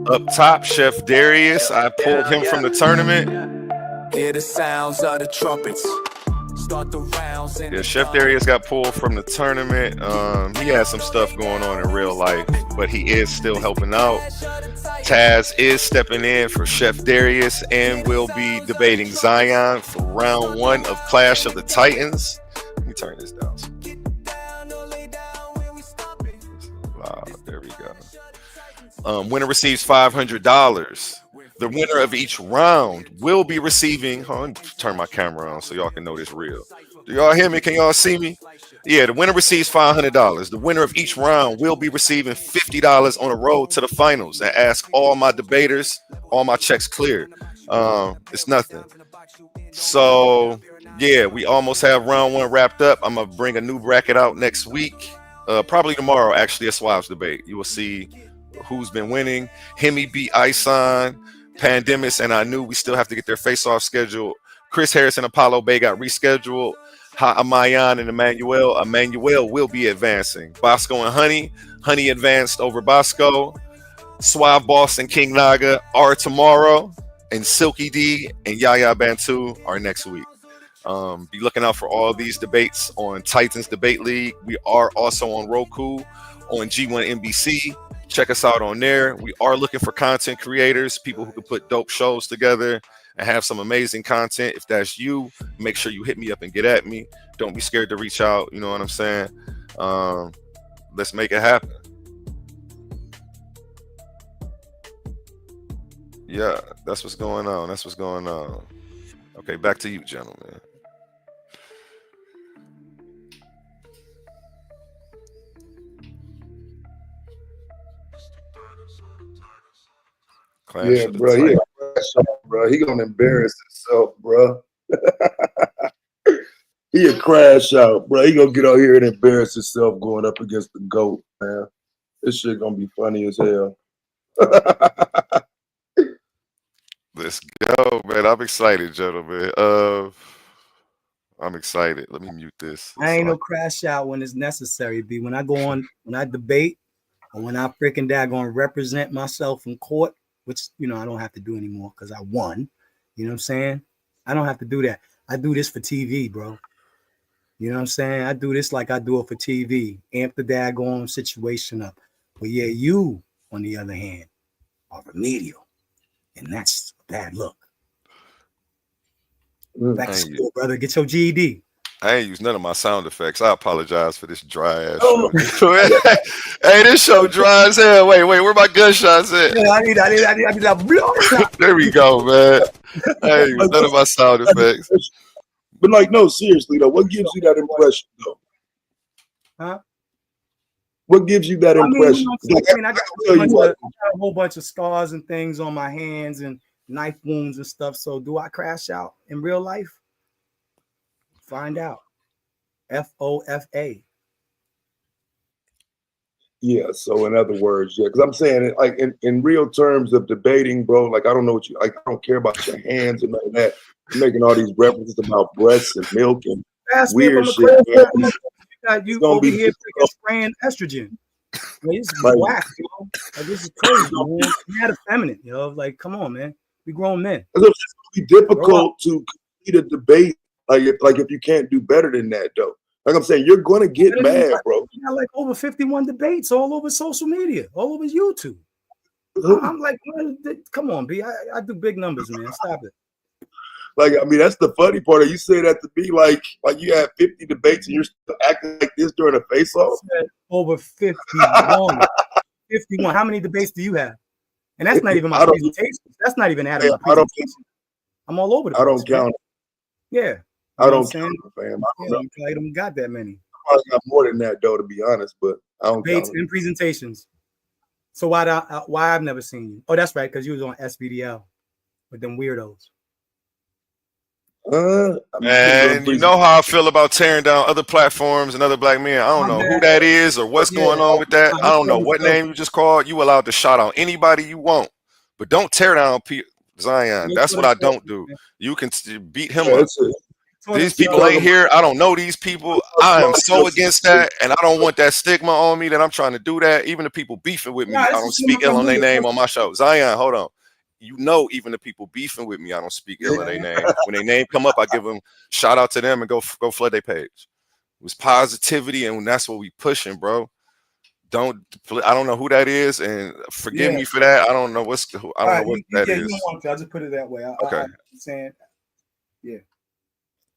Up top, Chef Darius. I pulled him from the tournament. Hear the sounds of the trumpets. Start the rounds. Yeah, Chef Darius got pulled from the tournament. He has some stuff going on in real life, but he is still helping out. Taz is stepping in for Chef Darius and will be debating Xion for round 1 of Clash of the Titans. Let me turn this down. Wow, there we go. Winner receives $500. The winner of each round will be receiving. Hold on, turn my camera on so y'all can know this real. Do y'all hear me? Can y'all see me? Yeah, the winner receives $500. The winner of each round will be receiving $50 on the road to the finals. And ask all my debaters, all my checks cleared. It's nothing. So yeah, we almost have round 1 wrapped up. I'm gonna bring a new bracket out next week. Probably tomorrow, actually, a Swabs debate. You will see who's been winning. Hemi beat Xion, Pandemis, and I knew we still have to get their face-off scheduled. Chris Harris and Apollo Bay got rescheduled. Amayan and Emmanuel. Emmanuel will be advancing. Bosco and Honey advanced over Bosco. Suave Boss and King Naga are tomorrow. And Silky D and Yaya Bantu are next week. Be looking out for all these debates on Titans Debate League. We are also on Roku, on G1 NBC. Check us out on there. We are looking for content creators, people who can put dope shows together and have some amazing content. If that's you, make sure you hit me up and get at me. Don't be scared to reach out. You know what I'm saying? Let's make it happen. Yeah, that's what's going on. That's what's going on. Okay, back to you, gentlemen. Yeah, bro. He gonna embarrass himself, bro. He a crash out, bro. He gonna get out here and embarrass himself going up against the GOAT, man. This shit gonna be funny as hell. Let's go, man. I'm excited, gentlemen. I'm excited. Let me mute this. I ain't no crash out when it's necessary, B. When I go on, when I debate, or when I freaking daggone represent myself in court, which, you know, I don't have to do anymore because I won. You know what I'm saying? I don't have to do that. I do this for TV, bro. You know what I'm saying? I do this like I do it for TV. Amp the daggone situation up. But yeah, you, on the other hand, are remedial. And that's a bad look. Back to school, brother. Get your GED. I ain't used none of my sound effects. I apologize for this dry ass show. Hey, this show dry as hell. Wait, where my gunshots at? Yeah, I need that. There we go, man. I ain't used none of my sound effects. But like, no, seriously though, what gives you that impression though? Huh? What gives you that impression? I got a whole bunch of scars and things on my hands and knife wounds and stuff. So do I crash out in real life? Find out. FOFA. Yeah. So in other words, yeah, because I'm saying it like in real terms of debating, bro. Like I don't know what you like. I don't care about your hands and none of that. You're making all these references about breasts and milk and Ask me if weird I'm a shit. crazy. Man. You got It's you gonna over be here freaking difficult. spraying estrogen. Like, this is Like, whack, yo. Like, this is crazy, man. You're not effeminate, yo. Like, come on, man. We grown men. it's gonna be difficult to complete a debate. Like if you can't do better than that, though. Like I'm saying, you're gonna get mad, bro. You got like over 51 debates all over social media, all over YouTube. I'm like, come on, B. I do big numbers, man. Stop it. Like, I mean, that's the funny part. You say that to be like you had 50 debates and you're still acting like this during a face-off? Over 51. 51. How many debates do you have? And that's not even my presentations. That's not even adding my presentation. I'm all over the place. I don't count. Yeah. I don't count, fam. I don't know. You probably don't got that many. I probably got more than that, though, to be honest, but I don't debates count. And presentations. So why I've never seen you? Oh, that's right, because you was on SBDL with them weirdos. And you know how I feel about tearing down other platforms and other black men. I don't know who that is or what's going on with that. I don't know what name you just called. You allowed to shout out anybody you want, but don't tear down Xion. That's what I don't do. You can beat him up. These people ain't here. I don't know these people. I am so against that, and I don't want that stigma on me that I'm trying to do that. Even the people beefing with me, I don't speak ill on their name on my show. Xion, hold on. You know, even the people beefing with me, I don't speak ill of their name. When their name come up, I give them shout out to them and go flood their page. It was positivity, and that's what we pushing, bro. I don't know who that is, and forgive me for that. I don't know what that is. I'll just put it that way. Okay. I'm saying, yeah.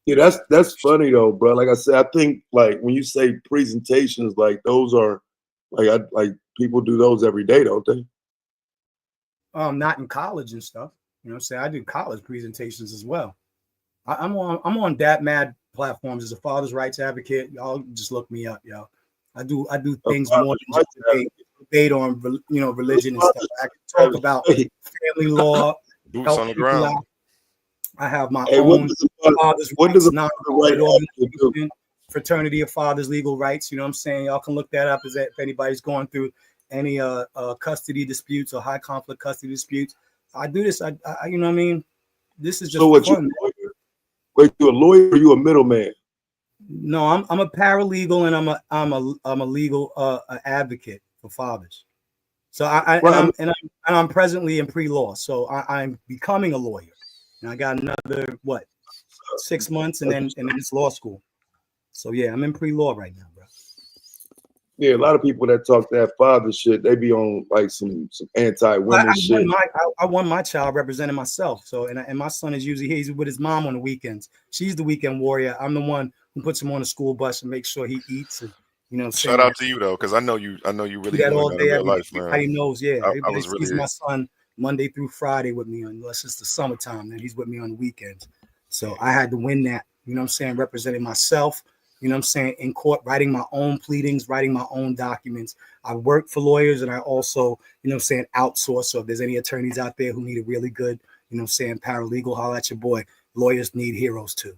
Yeah, that's funny though, bro. Like I said, I think like when you say presentations, like those are like people do those every day, don't they? Not in college and stuff. You know what I'm saying? I do college presentations as well. I'm on that mad platforms as a father's rights advocate. Y'all just look me up, yo. I do things more than just debate on religion and stuff. I can talk about family law, boots on the ground. I have my own father's rights, fraternity of fathers legal rights. You know what I'm saying? Y'all can look that up if anybody's going through any custody disputes or high conflict custody disputes. I do this. I you know what I mean? This is just fun. Wait, you a lawyer or you a middleman? No, I'm a paralegal and I'm a legal advocate for fathers. So I'm presently in pre-law. So I'm becoming a lawyer. And I got another 6 months and then it's law school. So yeah, I'm in pre-law right now, bro. Yeah, a lot of people that talk that father shit, they be on like some anti-women shit. I won my child representing myself. So and my son is usually he's with his mom on the weekends. She's the weekend warrior. I'm the one who puts him on the school bus and makes sure he eats. And shout out to you though, because I know you really that all day. In real life, man. Everybody knows, yeah. I was really my son Monday through Friday with me, unless it's the summertime. Then he's with me on the weekends. So I had to win that. You know what I'm saying? Representing myself. You know what I'm saying? In court, writing my own pleadings, writing my own documents. I work for lawyers and I also, you know what I'm saying, outsource. So if there's any attorneys out there who need a really good, you know what I'm saying, paralegal, holler at your boy. Lawyers need heroes too.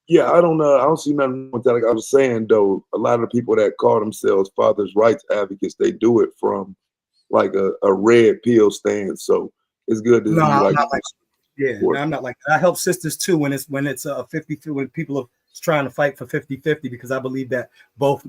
Yeah, I don't see nothing with that. Like I was saying though, a lot of the people that call themselves fathers' rights advocates, they do it from like a red pill stance. So it's good to I'm not like that. I help sisters too when it's a 50 when people are trying to fight for 50-50 because I believe that both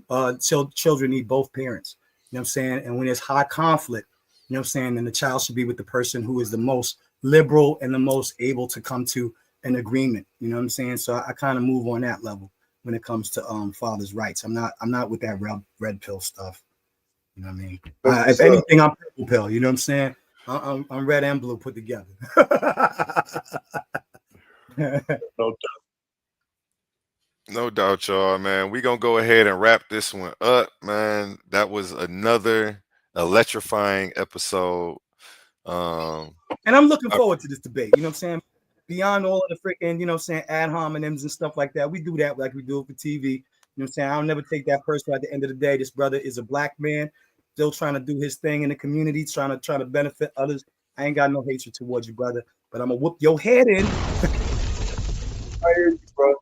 children need both parents. You know what I'm saying? And when there's high conflict, you know what I'm saying, then the child should be with the person who is the most liberal and the most able to come to an agreement. You know what I'm saying? So I kind of move on that level when it comes to father's rights. I'm not with that red pill stuff. You know what I mean? If anything, I'm purple pill. You know what I'm saying? I'm red and blue put together. No doubt, y'all, man. We're going to go ahead and wrap this one up, man. That was another electrifying episode. And I'm looking forward to this debate. You know what I'm saying? Beyond all of the freaking, you know what I'm saying, ad hominems and stuff like that. We do that like we do it for TV. You know what I'm saying? I'll never take that person at the end of the day. This brother is a black man, still trying to do his thing in the community, trying to benefit others. I ain't got no hatred towards you, brother, but I'm going to whoop your head in. I hear you, bro.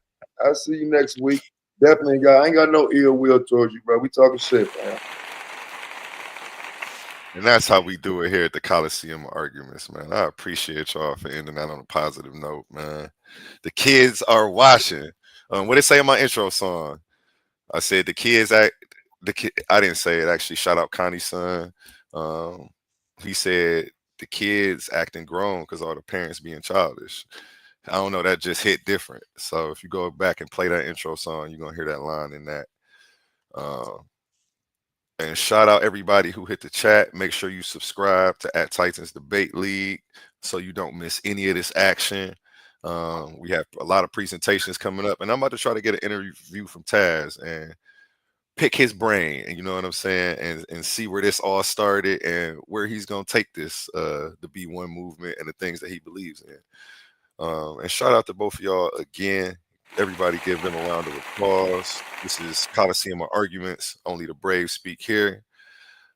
I'll see you next week. Definitely I ain't got no ill will towards you, bro. We talking shit, man. And that's how we do it here at the Coliseum Arguments, man. I appreciate y'all for ending that on a positive note, man. The kids are watching. What did it say in my intro song? I said the kids act. I didn't say it actually. Shout out Connie's son. He said the kids acting grown because all the parents being childish. I don't know. That just hit different. So if you go back and play that intro song, you're gonna hear that line in that. And shout out everybody who hit the chat. Make sure you subscribe to @Titans Debate League so you don't miss any of this action. We have a lot of presentations coming up, and I'm about to try to get an interview from Taz and pick his brain, and you know what I'm saying, and see where this all started and where he's gonna take this, the B1 movement and the things that he believes in. And shout out to both of y'all again. Everybody give them a round of applause. This is Coliseum of Arguments. Only the brave speak here.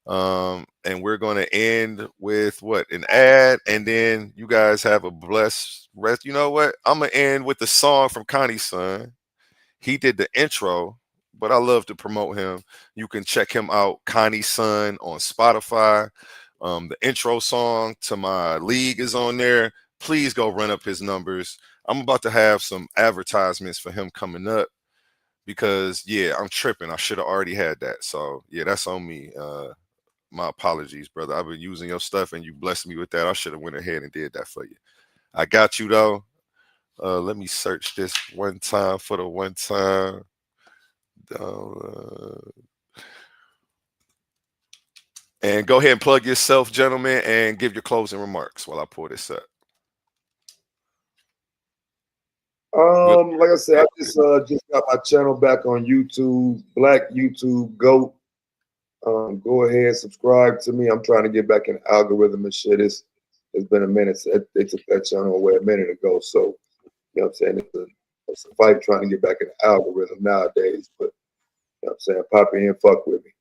And we're going to end with what? An ad. And then you guys have a blessed rest. You know what? I'm going to end with the song from Connie's son. He did the intro, but I love to promote him. You can check him out, Connie's son, on Spotify. The intro song to my league is on there. Please go run up his numbers. I'm about to have some advertisements for him coming up because, yeah, I'm tripping. I should have already had that. So, yeah, that's on me. My apologies, brother. I've been using your stuff and you blessed me with that. I should have went ahead and did that for you. I got you, though. Let me search this one time for the one time. And go ahead and plug yourself, gentlemen, and give your closing remarks while I pull this up. Like I said, I just got my channel back on YouTube, Black YouTube Goat. Go ahead, subscribe to me. I'm trying to get back in the algorithm and shit. It's been a minute. They took that channel away a minute ago. So, you know what I'm saying? It's a fight trying to get back in the algorithm nowadays. But, you know what I'm saying? Pop in and fuck with me.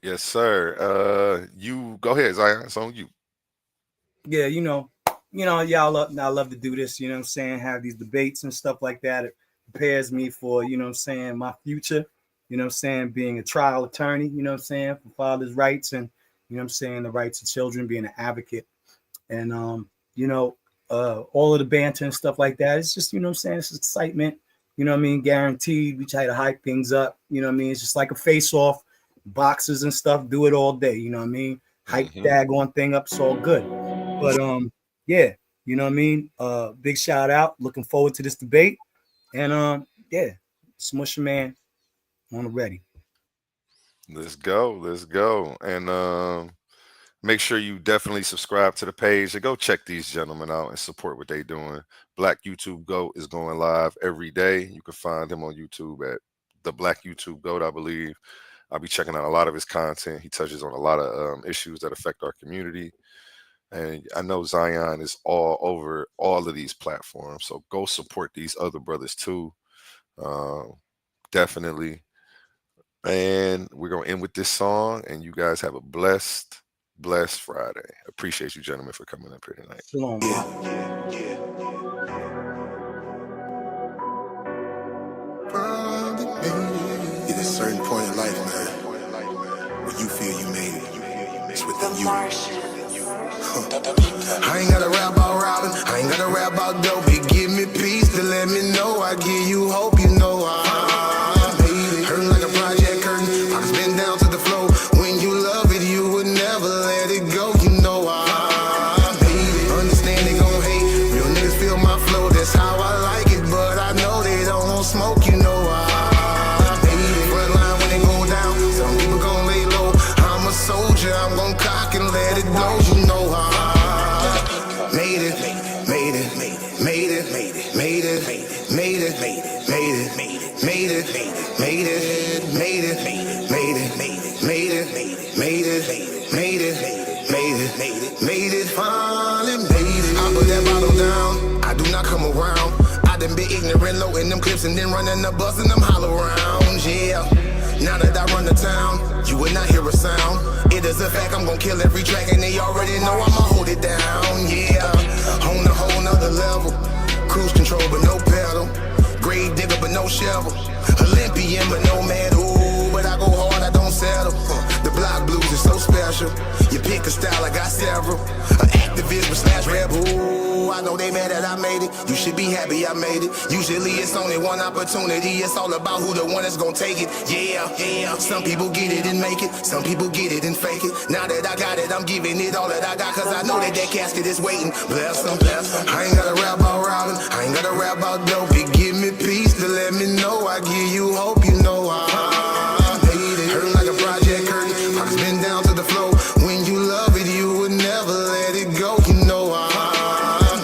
Yes, sir. You go ahead, Zion. It's on you. Yeah, y'all I love to do this, you know what I'm saying, have these debates and stuff like that. It prepares me for, you know what I'm saying, my future, you know what I'm saying, being a trial attorney, you know what I'm saying, for fathers' rights and, you know what I'm saying, the rights of children, being an advocate. And, all of the banter and stuff like that. It's just, you know what I'm saying, it's excitement, you know what I mean, guaranteed. We try to hype things up, you know what I mean? It's just like a face-off, boxes and stuff, do it all day, you know what I mean? Hype daggone thing up, it's all good. But, yeah, you know what I mean? Big shout out. Looking forward to this debate. And yeah, Smusher man on the ready. Let's go. And make sure you definitely subscribe to the page and go check these gentlemen out and support what they're doing. Black YouTube Goat is going live every day. You can find him on YouTube at the Black YouTube Goat, I believe. I'll be checking out a lot of his content. He touches on a lot of issues that affect our community. And I know Zion is all over all of these platforms. So go support these other brothers too. Definitely. And we're going to end with this song. And you guys have a blessed Friday. Appreciate you, gentlemen, for coming up here tonight. Shalom. At a certain point in life, man, when you feel you made it, it's within you. I ain't gotta rap about robbing, I ain't gotta rap about dope. It give me peace to let me know I give you hope. You know I made it. Hurting like a project curtain, pockets been down to the floor. When you love it, you would never let it go. You know I made it. Understand they gon' hate, real niggas feel my flow. That's how I like it, but I know they don't want smoke. You know I made it. Front line when they go down, some people gon' lay low. I'm a soldier, I'm gon' cock and let it blow. You know I made it. Finally made it. I put that bottle down, I do not come around. I done been ignorant, low in them clips and then running the bus and them hollow rounds, yeah. Now that I run the town, you will not hear a sound. It is a fact, I'm gon' kill every track and they already know I'ma hold it down, yeah. On a whole nother level, cruise control but no pedal. Grave digger but no shovel. Olympian, but no man, ooh, but I go hard, I don't settle. The block blues is so special. You pick a style, I got several. An activist with slash rap, ooh, I know they mad that I made it. You should be happy I made it. Usually it's only one opportunity. It's all about who the one that's gonna take it. Yeah, yeah. Some people get it and make it. Some people get it and fake it. Now that I got it, I'm giving it all that I got. Cause I know that casket is waiting. Bless them, bless them. I ain't gotta rap about robbing. I ain't gotta rap about dope. It give me peace to let me know. I give you hope, you know I made it. Hurt like a project curtain. Pockets been down to the floor. When you love it, you would never let it go. You know I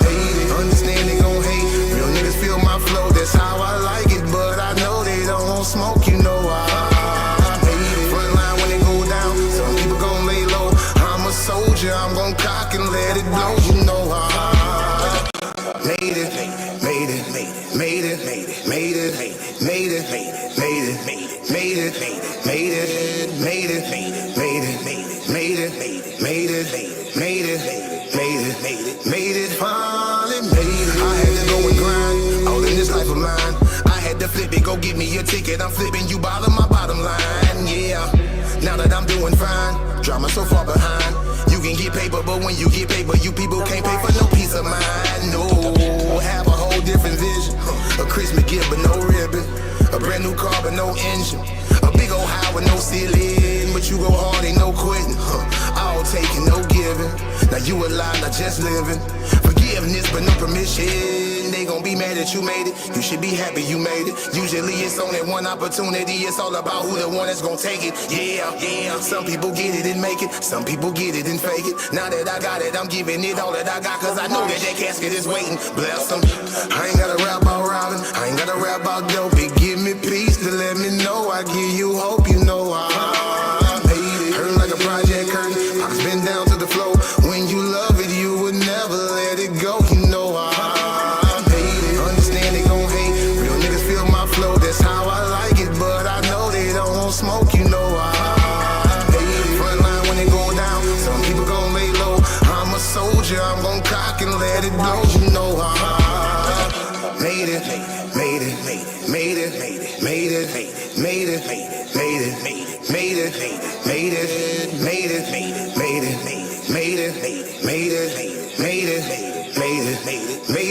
made it. Understand they gon' hate. Real niggas feel my flow. That's how I like it. But I know they don't want smoke. You know I made it. Front line when it go down. Some people gon' lay low. I'm a soldier. I'm gon' cock and let it blow. You know I made it. Made it. Made it. Made it. Made it. Made it. Made it. Made it. Made it. Made it. Made it. Made it. Made it. Made it. Made it. Finally made it. I had to go and grind all in this life of mine. I had to flip it, go get me a ticket. I'm flipping you bottom my bottom line. Yeah. Now that I'm doing fine, drama so far behind. You can get paper, but when you get paper, you people can't pay for no peace of mind. No, have a whole different vision. A Christmas gift, but no ribbon. A brand new car, but no engine. A big old high with no ceiling. But you go hard, ain't no quitting. All taking, no giving. Now you alive, not just living. Forgiveness, but no permission. They gon' be mad that you made it. You should be happy you made it. Usually it's only one opportunity. It's all about who the one that's gon' take it. Yeah, yeah. Some people get it and make it. Some people get it and fake it. Now that I got it, I'm giving it all that I got. Cause I know that casket is waiting. Bless them. I ain't gotta rap about robbing. I ain't gotta rap about dope. It give me peace to let me know. I give you hope, you know I made it. Hurt like a project curtain. Pockets been down to the floor. When you love it, you would never let it go. You know I made it. Understand they gon' hate. Real niggas feel my flow. That's how I like it. But I know they don't want smoke. You know I made it. Front line when it go down. Some people gon' lay low. I'm a soldier. I'm gon' cock and let it blow. You know I made it. Made it. Made it. Made it. Made it. Made it. Made it. Made it. Made it. Made it. Made it. Made it. Made it. Made it. Made it. Made it.